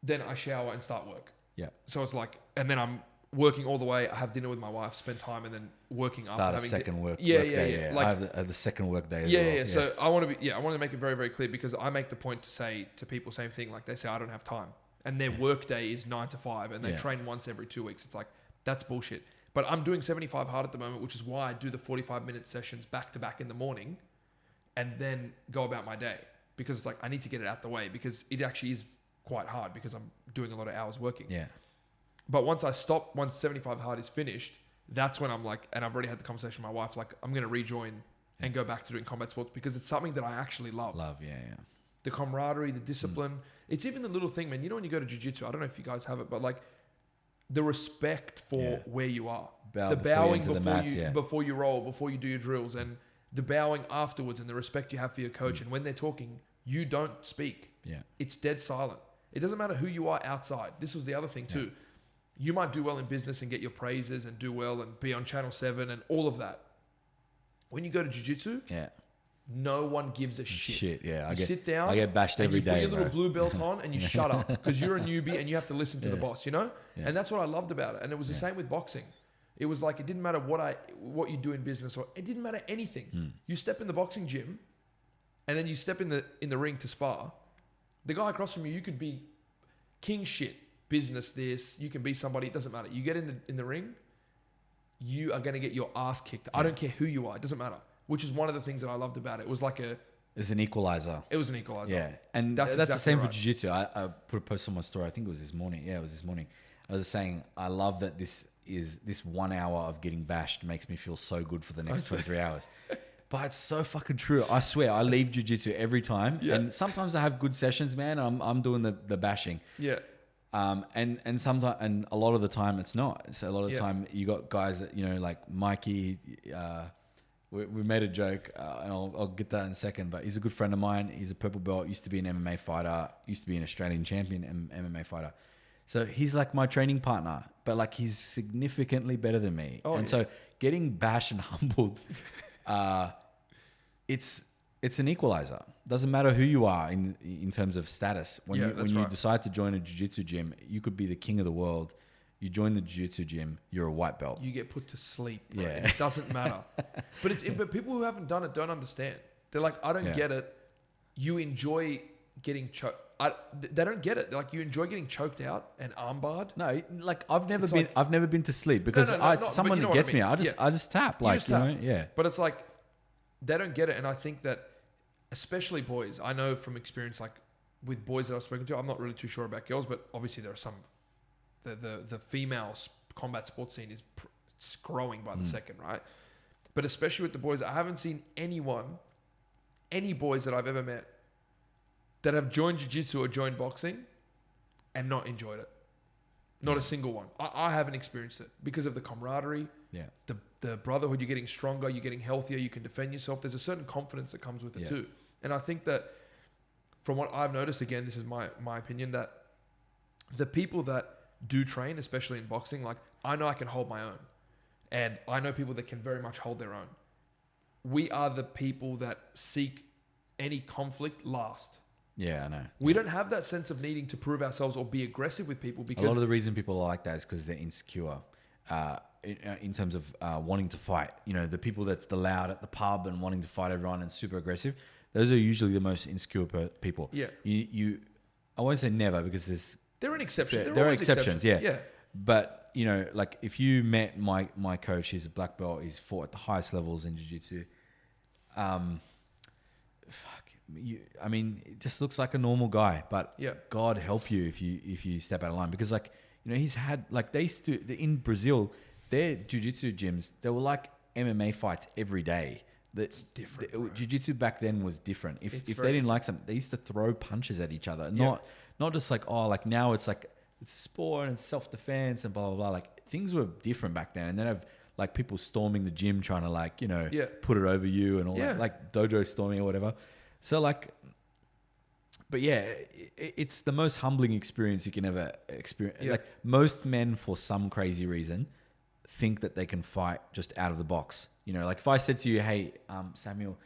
A: Then I shower and start work. Yeah. So it's like, and then I'm working all the way. I have dinner with my wife, spend time, and then working
B: start
A: after
B: a
A: having
B: second work
A: yeah.
B: day. Like, I have the second work day as well.
A: Yeah. So I want to make it very, very clear, because I make the point to say to people, same thing. Like they say, I don't have time, and their work day is 9 to 5, and they train once every 2 weeks. It's like, that's bullshit. But I'm doing 75 hard at the moment, which is why I do the 45-minute sessions back to back in the morning, and then go about my day, because it's like I need to get it out the way, because it actually is quite hard, because I'm doing a lot of hours working. Yeah. But once 75 hard is finished, that's when I'm like, and I've already had the conversation with my wife, like I'm going to rejoin and go back to doing combat sports, because it's something that I actually love. The camaraderie, the discipline. It's even the little thing, man. You know, when you go to jiu-jitsu, I don't know if you guys have it, but like the respect for where you are. The bowing before you roll, before you do your drills, and the bowing afterwards, and the respect you have for your coach. And when they're talking, you don't speak. Yeah. It's dead silent. It doesn't matter who you are outside. This was the other thing too. You might do well in business and get your praises and do well and be on Channel 7 and all of that. When you go to jiu-jitsu, no one gives a shit. You sit down.
B: I get bashed every day.
A: You put your little blue belt on and you shut up, because you're a newbie and you have to listen to the boss, you know? And that's what I loved about it. And it was the same with boxing. It was like, it didn't matter what you do in business, or it didn't matter anything. You step in the boxing gym, and then you step in the ring to spar. The guy across from you could be king shit. Business this, you can be somebody, it doesn't matter. You get in the ring, you are going to get your ass kicked. I don't care who you are, it doesn't matter. Which is one of the things that I loved about it. It was like
B: it's an equalizer.
A: It was an equalizer.
B: Yeah. And that's exactly the same for jiu-jitsu. I put a post on my story, I think it was this morning. Yeah, it was this morning. I was saying, I love that this 1 hour of getting bashed makes me feel so good for the next 23 hours. But it's so fucking true. I swear, I leave jiu-jitsu every time. Yeah. And sometimes I have good sessions, man. I'm doing the bashing. Yeah. And sometimes, and a lot of the time it's not. So a lot of the time you got guys that, like Mikey, we made a joke, and I'll get that in a second, but he's a good friend of mine. He's a purple belt, used to be an MMA fighter, used to be an Australian champion MMA fighter. So he's like my training partner, but like he's significantly better than me. So getting bashed and humbled, it's an equalizer. Doesn't matter who you are in terms of status. When you decide to join a jiu-jitsu gym, you could be the king of the world. You join the jiu-jitsu gym, you're a white belt.
A: You get put to sleep. Bro.
B: Yeah.
A: It doesn't matter. But people who haven't done it don't understand. They're like, I don't get it. You enjoy getting choked. They don't get it. They're like, you enjoy getting choked out and armbarred.
B: No, like I've never been to sleep because someone that gets me, I just tap, like, you know, yeah.
A: But it's like, they don't get it. And I think that especially boys, I know from experience, like with boys that I've spoken to, I'm not really too sure about girls, but obviously there are some, the female combat sports scene is it's growing by the second, right? But especially with the boys, I haven't seen any boys that I've ever met that have joined jiu-jitsu or joined boxing and not enjoyed it. Not a single one. I haven't experienced it because of the camaraderie, the brotherhood. You're getting stronger, you're getting healthier, you can defend yourself. There's a certain confidence that comes with it too. And I think that from what I've noticed, again, this is my opinion, that the people that do train, especially in boxing, like I know I can hold my own. And I know people that can very much hold their own. We are the people that seek any conflict last.
B: Yeah, I know.
A: We don't have that sense of needing to prove ourselves or be aggressive with people because...
B: A lot of the reason people are like that is because they're insecure in terms of wanting to fight. You know, the people that's the loud at the pub and wanting to fight everyone and super aggressive, those are usually the most insecure people.
A: Yeah.
B: I won't say never because
A: they're an exception.
B: There are exceptions, yeah. But, you know, like if you met my coach, he's a black belt, he's fought at the highest levels in jiu-jitsu. I mean, it just looks like a normal guy, but God help you if you step out of line, because like, you know, he's had like they used to in Brazil, their jiu-jitsu gyms, they were like MMA fights every day. That's different. Jiu-jitsu back then was different. If they didn't like something, they used to throw punches at each other. Not just like, oh, like now it's like it's sport and self-defense and blah blah blah. Like things were different back then, and then I've like people storming the gym trying to like, you know, put it over you and all that, like dojo storming or whatever. So like, but yeah, it's the most humbling experience you can ever experience. Like most men, for some crazy reason, think that they can fight just out of the box. You know, like if I said to you, hey, Samuel,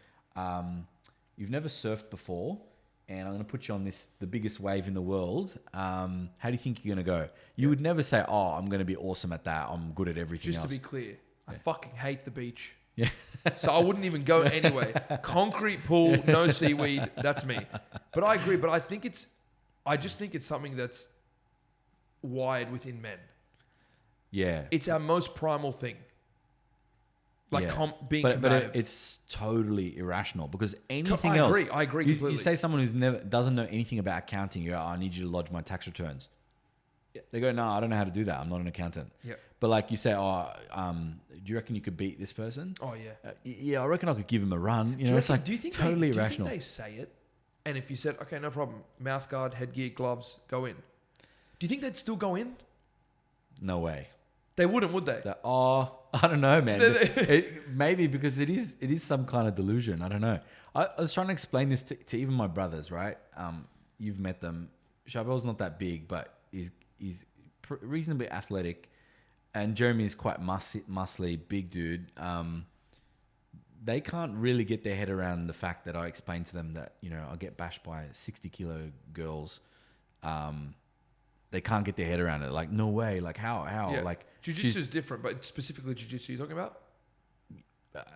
B: you've never surfed before, and I'm going to put you on the biggest wave in the world. How do you think you're going to go? You would never say, oh, I'm going to be awesome at that. I'm good at everything else.
A: Just to be clear, I fucking hate the beach. Yeah. So I wouldn't even go anyway. Concrete pool, no seaweed. That's me. But I agree. But I just think it's something that's wired within men. Yeah. It's our most primal thing. Like being combative.
B: But it's totally irrational because anything else.
A: I agree completely.
B: You say someone who's doesn't know anything about accounting, you go, oh, I need you to lodge my tax returns. Yeah. They go, no, I don't know how to do that. I'm not an accountant. Yeah. But like you say, do you reckon you could beat this person?
A: Oh yeah.
B: Yeah, I reckon I could give him a run. You know, it's like totally irrational.
A: Do you think they say it? And if you said, okay, no problem, mouth guard, headgear, gloves, go in. Do you think they'd still go in?
B: No way.
A: They wouldn't, would they?
B: I don't know, man. Maybe because it is some kind of delusion. I don't know. I was trying to explain this to even my brothers, right? You've met them. Charbel's not that big, but he's reasonably athletic. And Jeremy is quite muscly, big dude. They can't really get their head around the fact that I explained to them that, you know, I get bashed by 60-kilo girls. They can't get their head around it. Like, no way. Like, how? Yeah. Like,
A: jiu-jitsu is different, but specifically jiu-jitsu you're talking about?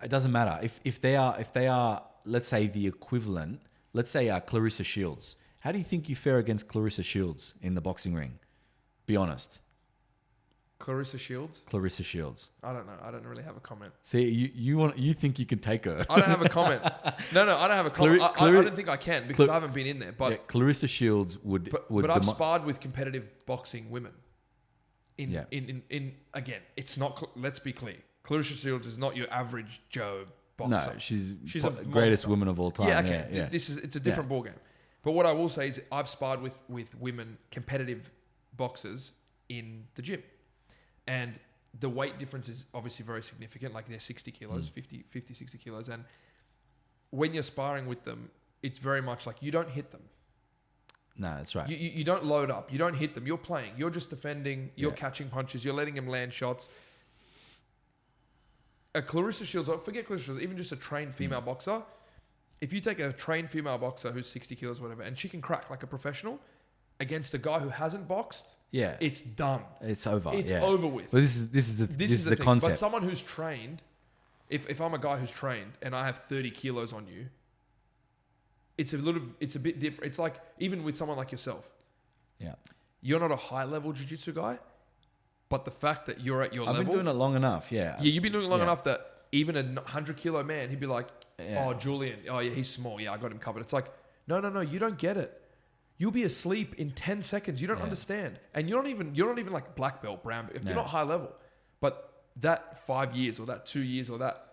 B: It doesn't matter. If they are, let's say the equivalent, let's say Clarissa Shields. How do you think you fare against Clarissa Shields in the boxing ring? Be honest.
A: Clarissa Shields?
B: Clarissa Shields.
A: I don't know. I don't really have a comment.
B: See, you think you can take her.
A: I don't have a comment. No, I don't have a comment. I don't think I can because I haven't been in there. But
B: Clarissa Shields would.
A: But I've sparred with competitive boxing women. In again, it's not. Let's be clear. Clarissa Shields is not your average Joe boxer.
B: No, she's the greatest woman of all time.
A: Yeah, okay. Yeah. It's a different ballgame. But what I will say is I've sparred with women, competitive boxers in the gym. And the weight difference is obviously very significant. Like they're 60 kilos, 50, 60 kilos. And when you're sparring with them, it's very much like you don't hit them.
B: No, that's right.
A: You don't load up. You don't hit them. You're playing. You're just defending. You're catching punches. You're letting them land shots. A Clarissa Shields, forget Clarissa Shields, even just a trained female boxer. If you take a trained female boxer who's 60 kilos, whatever, and she can crack like a professional, against a guy who hasn't boxed, it's done.
B: It's over.
A: It's over with.
B: Well, this is the
A: thing.
B: concept.
A: But someone who's trained, if I'm a guy who's trained and I have 30 kilos on you, it's a bit different. It's like, even with someone like yourself.
B: Yeah.
A: You're not a high level jiu-jitsu guy, but the fact that you're at your level.
B: I've been doing it long enough. Yeah.
A: Yeah, you've been doing it long enough that even a 100 kilo man, he'd be like, oh, Julian, oh yeah, he's small. Yeah, I got him covered. It's like, no, you don't get it. You'll be asleep in 10 seconds. You don't understand. And you're not even like black belt, brown belt. You're not high level. But that 5 years or that 2 years or that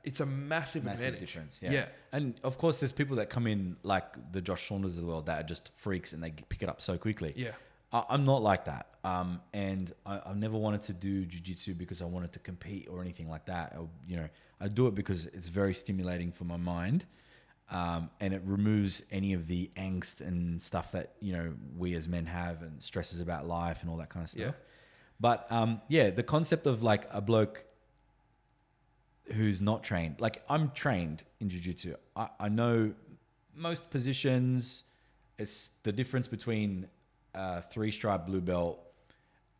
A: it's a massive advantage.
B: Difference. Yeah. And of course, there's people that come in like the Josh Saunders of the world that are just freaks and they pick it up so quickly.
A: Yeah.
B: I'm not like that. And I've never wanted to do jiu-jitsu because I wanted to compete or anything like that. I do it because it's very stimulating for my mind. And it removes any of the angst and stuff that, we as men have and stresses about life and all that kind of stuff.
A: Yeah.
B: But the concept of like a bloke who's not trained, like I'm trained in jiu-jitsu. I know most positions. It's the difference between a 3-stripe blue belt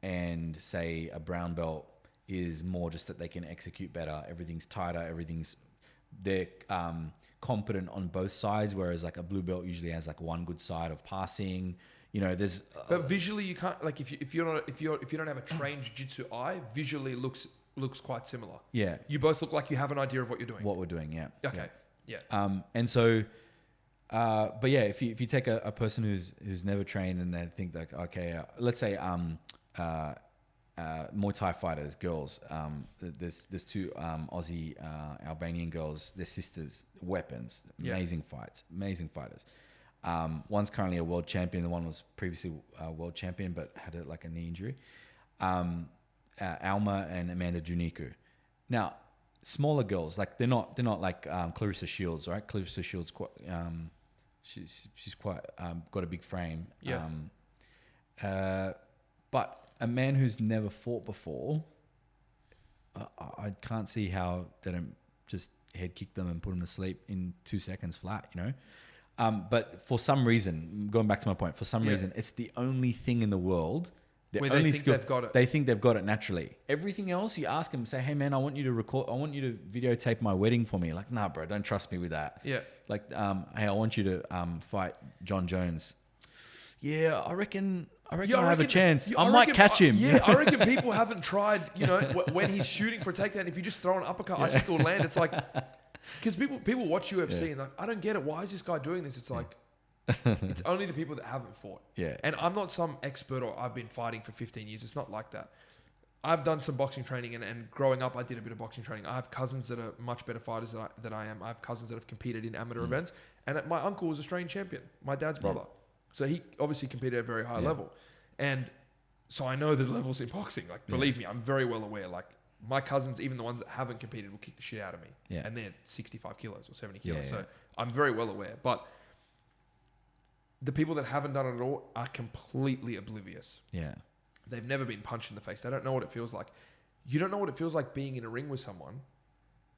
B: and say a brown belt is more just that they can execute better. Everything's tighter. They're competent on both sides, whereas like a blue belt usually has like one good side of passing. There's
A: but visually you can't, like if you don't have a trained jiu-jitsu eye, visually looks quite similar. Yeah. You both look like you have an idea of what you're doing.
B: What we're doing, yeah.
A: Okay. Yeah.
B: And so but yeah, if you take a person who's never trained and they think like, okay, let's say Muay Thai fighters, girls, there's 2 Aussie Albanian girls, they're sisters, weapons, amazing fighters. One's currently a world champion, the one was previously a world champion but had a knee injury. Alma and Amanda Juniku. Now, smaller girls, like they're not like Clarissa Shields, right? Clarissa Shields quite she's quite got a big frame.
A: Yeah.
B: But a man who's never fought before, I can't see how they don't just head kick them and put them to sleep in 2 seconds flat, But for some reason, going back to my point, reason, it's the only thing in the world.
A: Where they think they've got it.
B: They think they've got it naturally. Everything else, you ask them, say, hey man, I want you to videotape my wedding for me. Like, nah, bro, don't trust me with that.
A: Yeah.
B: Like, hey, I want you to fight John Jones. Yeah, I reckon I have a chance. I might catch him.
A: I reckon people haven't tried, when he's shooting for a takedown, if you just throw an uppercut, I think it'll land. It's like, because people watch UFC and like, I don't get it. Why is this guy doing this? It's like, it's only the people that haven't fought.
B: Yeah.
A: And I'm not some expert or I've been fighting for 15 years. It's not like that. I've done some boxing training and growing up, I did a bit of boxing training. I have cousins that are much better fighters than I am. I have cousins that have competed in amateur events. And my uncle was Australian champion, my dad's brother. So he obviously competed at a very high level. And so I know there's levels in boxing. Like, believe me, I'm very well aware. Like, my cousins, even the ones that haven't competed, will kick the shit out of me.
B: Yeah.
A: And they're 65 kilos or 70 kilos. So I'm very well aware. But the people that haven't done it at all are completely oblivious.
B: Yeah.
A: They've never been punched in the face. They don't know what it feels like. You don't know what it feels like being in a ring with someone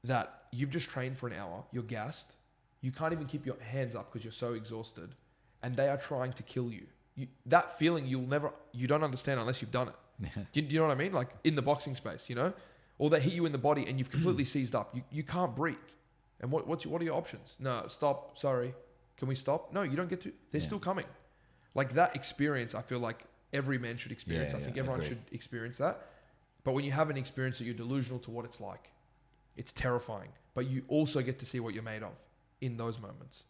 A: that you've just trained for an hour, you're gassed, you can't even keep your hands up because you're so exhausted, and they are trying to kill you. That feeling you don't understand unless you've done it. Do you know what I mean? Like in the boxing space, or they hit you in the body and you've completely seized up. You can't breathe. And what are your options? No, stop. Sorry. Can we stop? No, you don't get to. They're still coming. Like that experience, I feel like every man should experience. I think everyone should experience that. But when you haven't experienced it, you're delusional to what it's like. It's terrifying. But you also get to see what you're made of in those moments.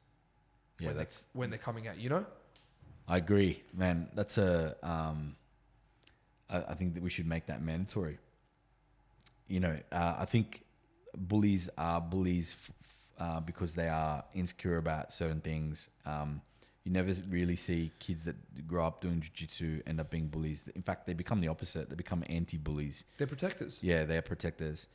A: Yeah, when they're coming at you,
B: I agree, man. That's I think that we should make that mandatory. I think bullies are bullies because they are insecure about certain things. You never really see kids that grow up doing jiu-jitsu end up being bullies. In fact, they become the opposite. They become anti-bullies.
A: They're protectors.
B: Yeah, they're protectors.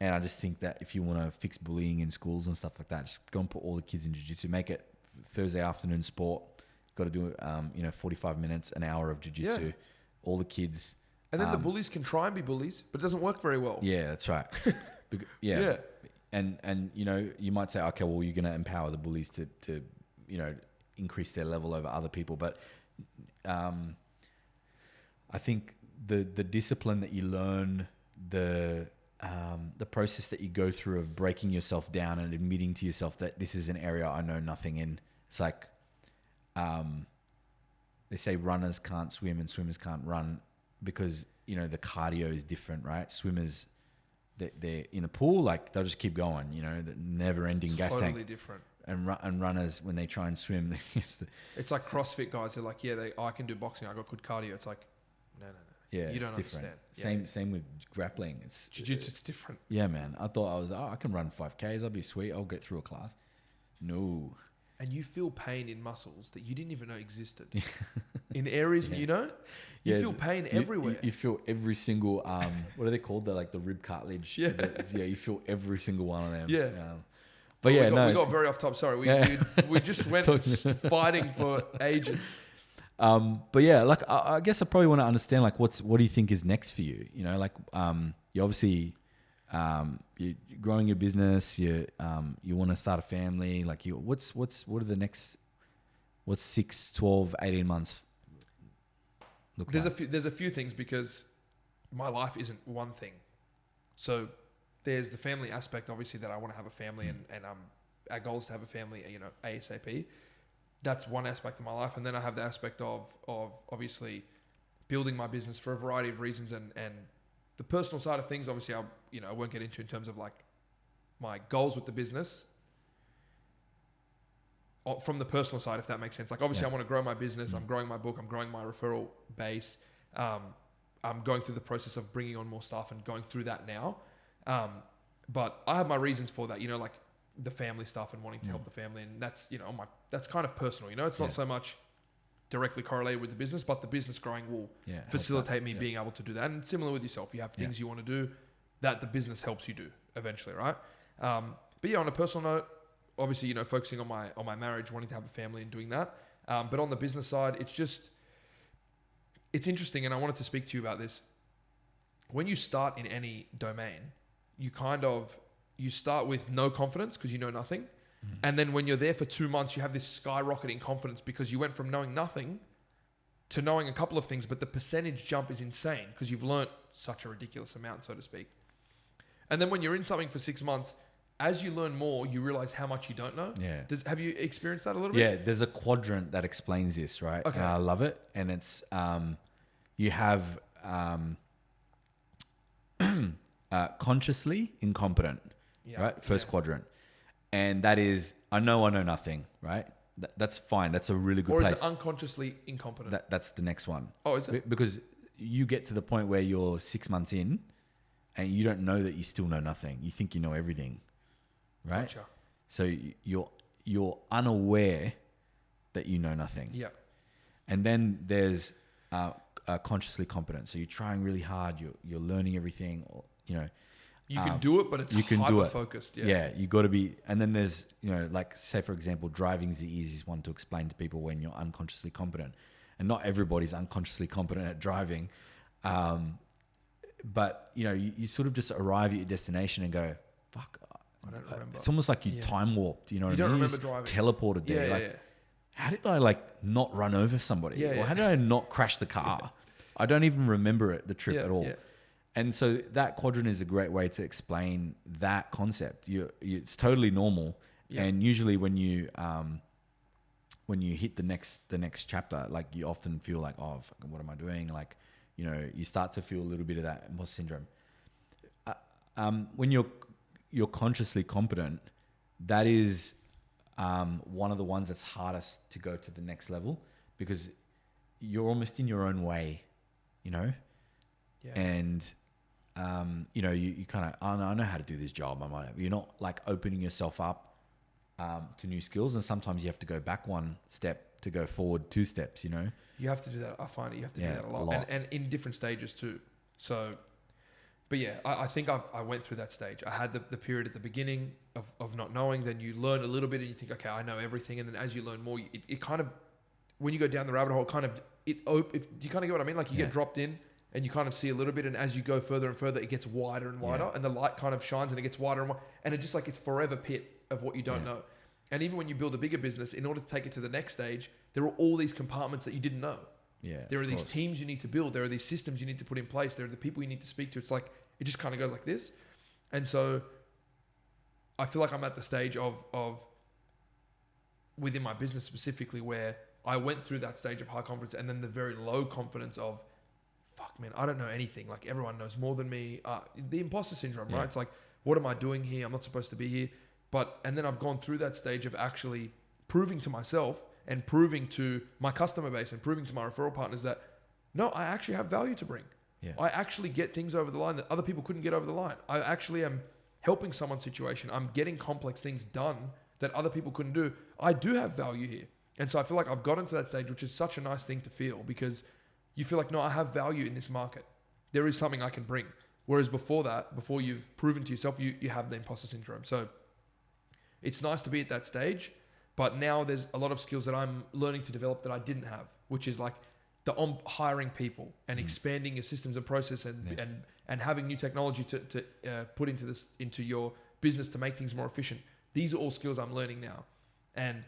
B: And I just think that if you want to fix bullying in schools and stuff like that, just go and put all the kids in jiu-jitsu. Make it Thursday afternoon sport. Got to do 45 minutes, an hour of jiu-jitsu. Yeah. All the kids.
A: And then the bullies can try and be bullies, but it doesn't work very well.
B: Yeah, that's right. And you might say, okay, well, you're going to empower the bullies to increase their level over other people. But I think the discipline that you learn, the process that you go through of breaking yourself down and admitting to yourself that this is an area I know nothing in. It's like, they say runners can't swim and swimmers can't run because, you know, the cardio is different, right? Swimmers, they're in a pool, like they'll just keep going, you know, the never ending gas tank.
A: Totally different.
B: And runners, when they try and swim,
A: it's like CrossFit guys. They're like, I can do boxing. I got good cardio. It's like, no.
B: Yeah,
A: you
B: it's
A: don't
B: different.
A: understand.
B: Same with grappling. It's
A: jiu-jitsu. It's different.
B: Yeah, man. I thought I can run 5Ks. I'll be sweet. I'll get through a class. No.
A: And you feel pain in muscles that you didn't even know existed. In areas, you know, you feel pain everywhere.
B: You feel every single, what are they called? They're like the rib cartilage.
A: Yeah.
B: You feel every single one of them.
A: Yeah.
B: But
A: we got very off top. Sorry. We just went fighting for ages.
B: But yeah, like, I guess I probably want to understand, like, what do you think is next for you? You know, like, you obviously, you're growing your business, you want to start a family, like what are the next, what's 6, 12, 18 months look like?
A: There's a few things, because my life isn't one thing. So there's the family aspect, obviously, that I want to have a family, and our goal is to have a family, you know, ASAP. That's one aspect of my life. And then I have the aspect of obviously building my business for a variety of reasons, and the personal side of things, obviously, I won't get into in terms of like my goals with the business from the personal side, if that makes sense. Like, obviously, I want to grow my business. I'm growing my book. I'm growing my referral base. I'm going through the process of bringing on more staff and going through that now. But I have my reasons for that, you know, like the family stuff and wanting to help the family. And that's, you know, that's kind of personal, you know, it's not so much directly correlated with the business, but the business growing will facilitate me being able to do that. And similar with yourself, you have things you want to do that the business helps you do eventually, right? But yeah, on a personal note, obviously, you know, focusing on my marriage, wanting to have a family and doing that. But on the business side, it's interesting, and I wanted to speak to you about this. When you start in any domain, you start with no confidence because you know nothing. And then when you're there for 2 months, you have this skyrocketing confidence because you went from knowing nothing to knowing a couple of things, but the percentage jump is insane because you've learnt such a ridiculous amount, so to speak. And then when you're in something for 6 months, as you learn more, you realize how much you don't know. Yeah. Have you experienced that a little bit?
B: Yeah, there's a quadrant that explains this, right? Okay. And I love it. And it's, you have consciously incompetent, right? First quadrant. And that is, I know nothing, right? That's fine. That's a really good place.
A: Or is it unconsciously incompetent?
B: That's the next one.
A: Oh, is it?
B: Because you get to the point where you're 6 months in and you don't know that you still know nothing. You think you know everything, right?
A: Gotcha.
B: So you're unaware that you know nothing.
A: Yeah.
B: And then there's consciously competent. So you're trying really hard. You're learning everything. Or, you know,
A: you can do it, but it's hyper-focused.
B: Yeah, you got to be. And then there's, you know, like, say for example, driving is the easiest one to explain to people when you're unconsciously competent, and not everybody's unconsciously competent at driving. But you know, you sort of just arrive at your destination and go, "Fuck."
A: I don't remember.
B: It's almost like you time warped. You know,
A: you don't remember driving.
B: Teleported there. How did I not run over somebody? Or how did I not crash the car? I don't even remember the trip at all. Yeah. And so that quadrant is a great way to explain that concept. It's totally normal. Yeah. And usually when you hit the next chapter, like, you often feel like, oh, fucking, what am I doing? Like, you know, you start to feel a little bit of that imposter syndrome. When you're consciously competent, that is one of the ones that's hardest to go to the next level, because you're almost in your own way, you know? Yeah. And, you know, you kind of, oh, no, I know how to do this job. You're not like opening yourself up to new skills. And sometimes you have to go back one step to go forward 2 steps, you know? You
A: have to do that. I find it. You have to do that a lot. And in different stages too. So, but yeah, I think I went through that stage. I had the period at the beginning of not knowing. Then you learn a little bit and you think, okay, I know everything. And then as you learn more, it kind of, when you go down the rabbit hole, if you kind of get what I mean? Like, you get dropped in and you kind of see a little bit. And as you go further and further, it gets wider and wider. And the light kind of shines and it gets wider and wider. And it's just like, it's forever pit of what you don't know. And even when you build a bigger business, in order to take it to the next stage, there are all these compartments that you didn't know.
B: Yeah.
A: There are these teams you need to build. There are these systems you need to put in place. There are the people you need to speak to. It's like, it just kind of goes like this. And so I feel like I'm at the stage of within my business specifically where I went through that stage of high confidence and then the very low confidence of, fuck man, I don't know anything. Like everyone knows more than me. The imposter syndrome, right? It's like, what am I doing here? I'm not supposed to be here. And then I've gone through that stage of actually proving to myself and proving to my customer base and proving to my referral partners that, no, I actually have value to bring.
B: Yeah.
A: I actually get things over the line that other people couldn't get over the line. I actually am helping someone's situation. I'm getting complex things done that other people couldn't do. I do have value here. And so I feel like I've gotten to that stage, which is such a nice thing to feel because you feel like, no, I have value in this market. There is something I can bring. Whereas before that, before you've proven to yourself, you have the imposter syndrome. So it's nice to be at that stage. But now there's a lot of skills that I'm learning to develop that I didn't have, which is like hiring people and expanding your systems and process and having new technology to put into your business to make things more efficient. These are all skills I'm learning now. And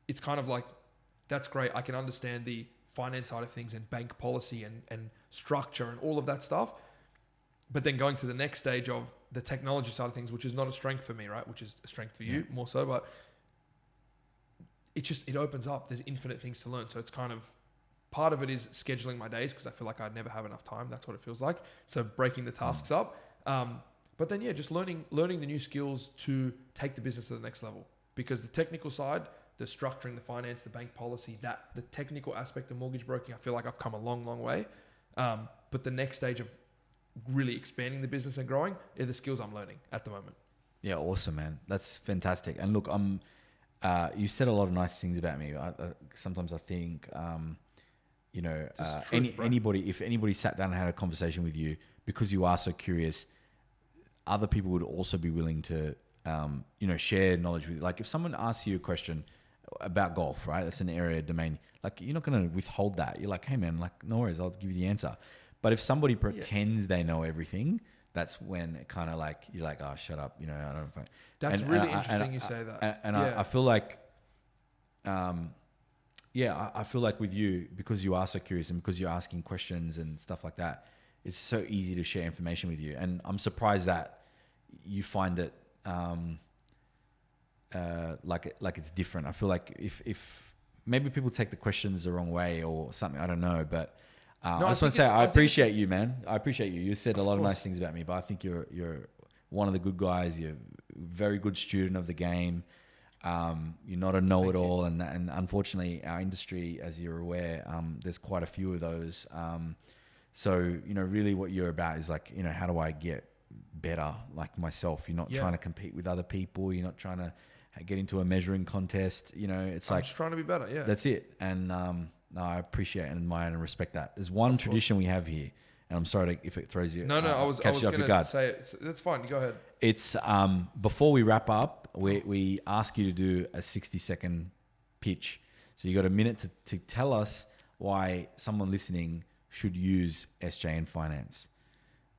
A: it's kind of like, that's great. I can understand the finance side of things and bank policy and structure and all of that stuff. But then going to the next stage of the technology side of things, which is not a strength for me, right? Which is a strength for you more so, but it opens up. There's infinite things to learn. So it's kind of, part of it is scheduling my days because I feel like I'd never have enough time. That's what it feels like. So breaking the tasks up. But then, just learning the new skills to take the business to the next level. Because the technical side, the structuring, the finance, the bank policy, the technical aspect of mortgage broking, I feel like I've come a long, long way. But the next stage of really expanding the business and growing are the skills I'm learning at the moment. Yeah,
B: awesome, man. That's fantastic. And look, you said a lot of nice things about me. Sometimes I think, if anybody sat down and had a conversation with you, because you are so curious, other people would also be willing to, share knowledge with you. Like if someone asks you a question about golf, right? That's an area domain. Like you're not going to withhold that. You're like, hey man, like no worries, I'll give you the answer. But if somebody pretends they know everything, that's when it kind of like, you're like, oh, shut up. I don't know.
A: That's really interesting you say that.
B: I feel like, I feel like with you, because you are so curious and because you're asking questions and stuff like that, it's so easy to share information with you. And I'm surprised that you find it like it's different. I feel like if maybe people take the questions the wrong way or something, I don't know. But I just want to say I appreciate you, man. I appreciate you. You said a lot of nice things about me, but I think you're one of the good guys. You're a very good student of the game. You're not a know-it-all, and unfortunately, our industry, as you're aware, there's quite a few of those. So really, what you're about is like, how do I get better, like myself? You're not trying to compete with other people. You're not trying to get into a measuring contest. It's I'm just trying to be better. Yeah, that's it. And I appreciate and admire and respect that. There's one tradition we have here. And I'm sorry if it throws you. No, I was going to say it. That's fine. Go ahead. It's before we wrap up, we ask you to do a 60-second pitch. So you got a minute to tell us why someone listening should use SJN Finance.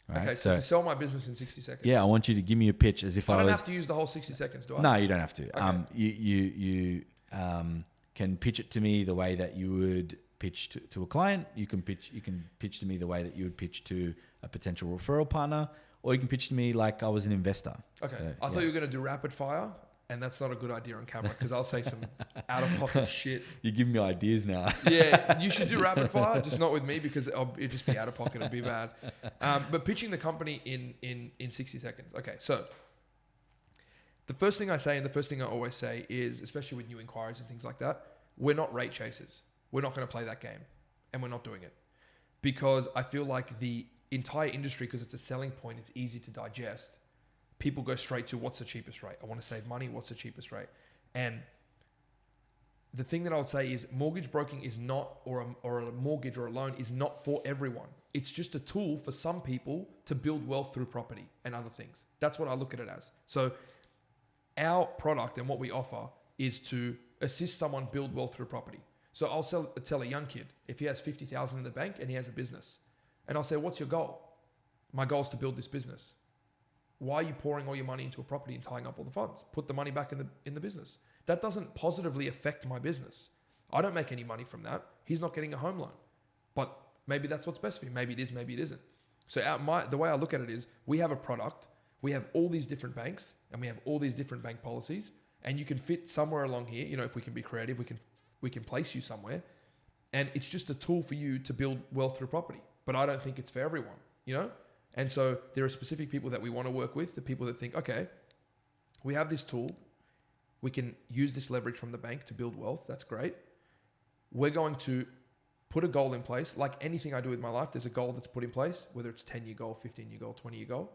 B: Right? Okay, so to sell my business in 60 seconds. Yeah, I want you to give me a pitch as if I don't have to use the whole 60 seconds, do I? No, you don't have to. Okay. You can pitch it to me the way that you would pitch to a client. You can pitch to me the way that you would pitch to a potential referral partner, or you can pitch to me like I was an investor. Okay. So, I thought you were going to do rapid fire, and that's not a good idea on camera because I'll say some out of pocket shit. You're giving me ideas now. Yeah, you should do rapid fire, just not with me because it'll just be out of pocket. It'll be bad. But pitching the company in 60 seconds. Okay, so the first thing I say and the first thing I always say is, especially with new inquiries and things like that, we're not rate chasers. We're not going to play that game, and we're not doing it because I feel like the entire industry, because it's a selling point, it's easy to digest. People go straight to what's the cheapest rate. I want to save money. What's the cheapest rate? And the thing that I would say is mortgage broking is not, or a mortgage or a loan is not for everyone. It's just a tool for some people to build wealth through property and other things. That's what I look at it as. So our product and what we offer is to assist someone build wealth through property. So I'll tell a young kid, if he has 50,000 in the bank and he has a business, and I'll say, what's your goal? My goal is to build this business. Why are you pouring all your money into a property and tying up all the funds? Put the money back in the business.
A: that doesn't positively affect my business. I don't make any money from that. He's not getting a home loan. But maybe that's what's best for him. Maybe it is, maybe it isn't. So the way I look at it is, we have a product, we have all these different banks, and we have all these different bank policies, and you can fit somewhere along here. You know, if we can be creative, we can place you somewhere, and it's just a tool for you to build wealth through property. But I don't think it's for everyone, you know? And so there are specific people that we want to work with, the people that think, okay, we have this tool, we can use this leverage from the bank to build wealth. That's great. We're going to put a goal in place. Like anything I do with my life, there's a goal that's put in place, whether it's 10-year goal, 15-year goal, 20-year goal.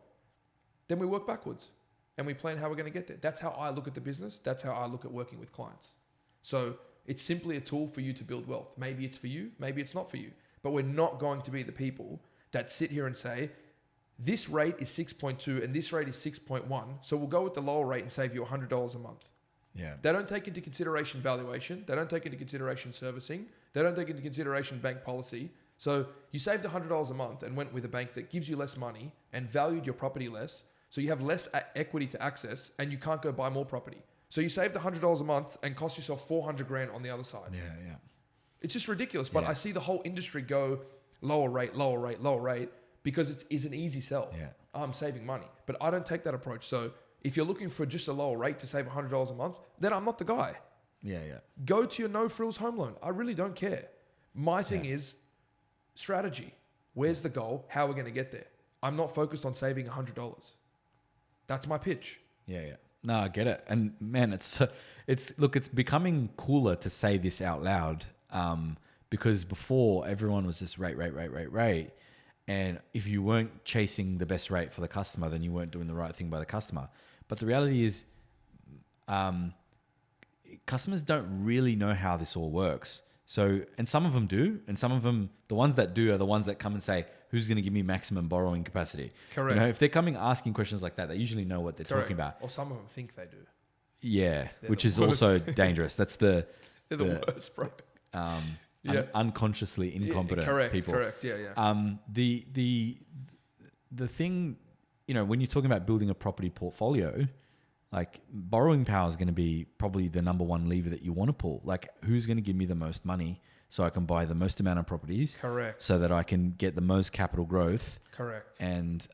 A: Then we work backwards and we plan how we're going to get there. That's how I look at the business. That's how I look at working with clients. So it's simply a tool for you to build wealth. Maybe it's for you, maybe it's not for you. But we're not going to be the people that sit here and say, this rate is 6.2 and this rate is 6.1. So we'll go with the lower rate and save you $100 a month.
B: Yeah.
A: They don't take into consideration valuation. They don't take into consideration servicing. They don't take into consideration bank policy. So you saved $100 a month and went with a bank that gives you less money and valued your property less. So you have less equity to access and you can't go buy more property. So you saved $100 a month and cost yourself 400 grand on the other side.
B: Yeah, yeah.
A: It's just ridiculous. But
B: Yeah.
A: I see the whole industry go lower rate because it's an easy sell.
B: Yeah.
A: I'm saving money. But I don't take that approach. So if you're looking for just a lower rate to save $100 a month, then I'm not the guy.
B: Yeah, yeah.
A: Go to your no frills home loan. I really don't care. My thing is strategy. Where's the goal? How we're going to get there? I'm not focused on saving $100. That's my pitch.
B: Yeah, yeah. No, I get it. And man, it's becoming cooler to say this out loud, because before everyone was just rate. And if you weren't chasing the best rate for the customer, then you weren't doing the right thing by the customer. But the reality is, customers don't really know how this all works. So, and some of them do, and some of them, the ones that do are the ones that come and say, who's going to give me maximum borrowing capacity?
A: Correct.
B: You know, if they're coming asking questions like that, they usually know what they're talking about.
A: Or some of them think they do.
B: Yeah,
A: They're
B: which
A: the
B: is
A: worst.
B: also dangerous. That's the
A: They're the worst, bro.
B: unconsciously incompetent people.
A: Correct. Yeah.
B: The thing, you know, when you're talking about building a property portfolio, like borrowing power is going to be probably the number one lever that you want to pull. Like, who's going to give me the most money so I can buy the most amount of properties?
A: Correct.
B: So that I can get the most capital growth.
A: Correct.
B: And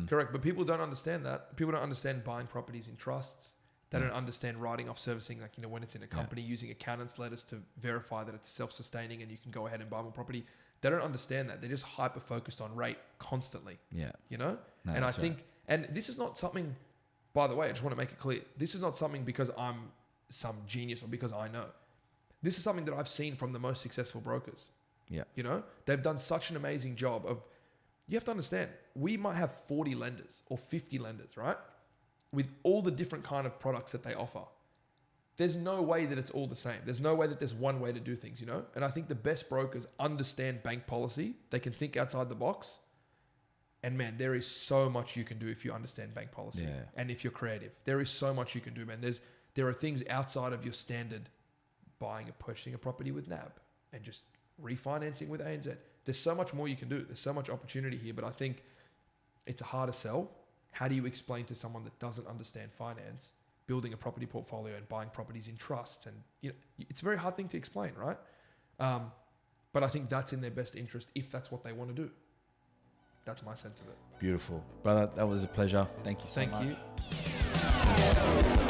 A: correct. But people don't understand that. People don't understand buying properties in trusts. They don't understand writing off servicing, like, you know, when it's in a company, using accountant's letters to verify that it's self-sustaining and you can go ahead and buy more property. They don't understand that. They're just hyper-focused on rate constantly. Yeah. You know?
B: No,
A: and I think, and this is not something, by the way, I just want to make it clear. This is not something because I'm some genius or because I know. This is something that I've seen from the most successful brokers.
B: Yeah.
A: You know? They've done such an amazing job of, you have to understand, we might have 40 lenders or 50 lenders, right? With all the different kind of products that they offer. There's no way that it's all the same. There's no way that there's one way to do things, you know? And I think the best brokers understand bank policy. They can think outside the box. And man, there is so much you can do if you understand bank policy and if you're creative. There is so much you can do, man. There are things outside of your standard buying and purchasing a property with NAB and just refinancing with ANZ. There's so much more you can do. There's so much opportunity here, but I think it's a harder sell. How do you explain to someone that doesn't understand finance, building a property portfolio and buying properties in trusts? And you know, it's a very hard thing to explain, right? But I think that's in their best interest if that's what they want to do. That's my sense of it.
B: Beautiful. Brother, that was a pleasure. Thank you so much.
A: Thank you.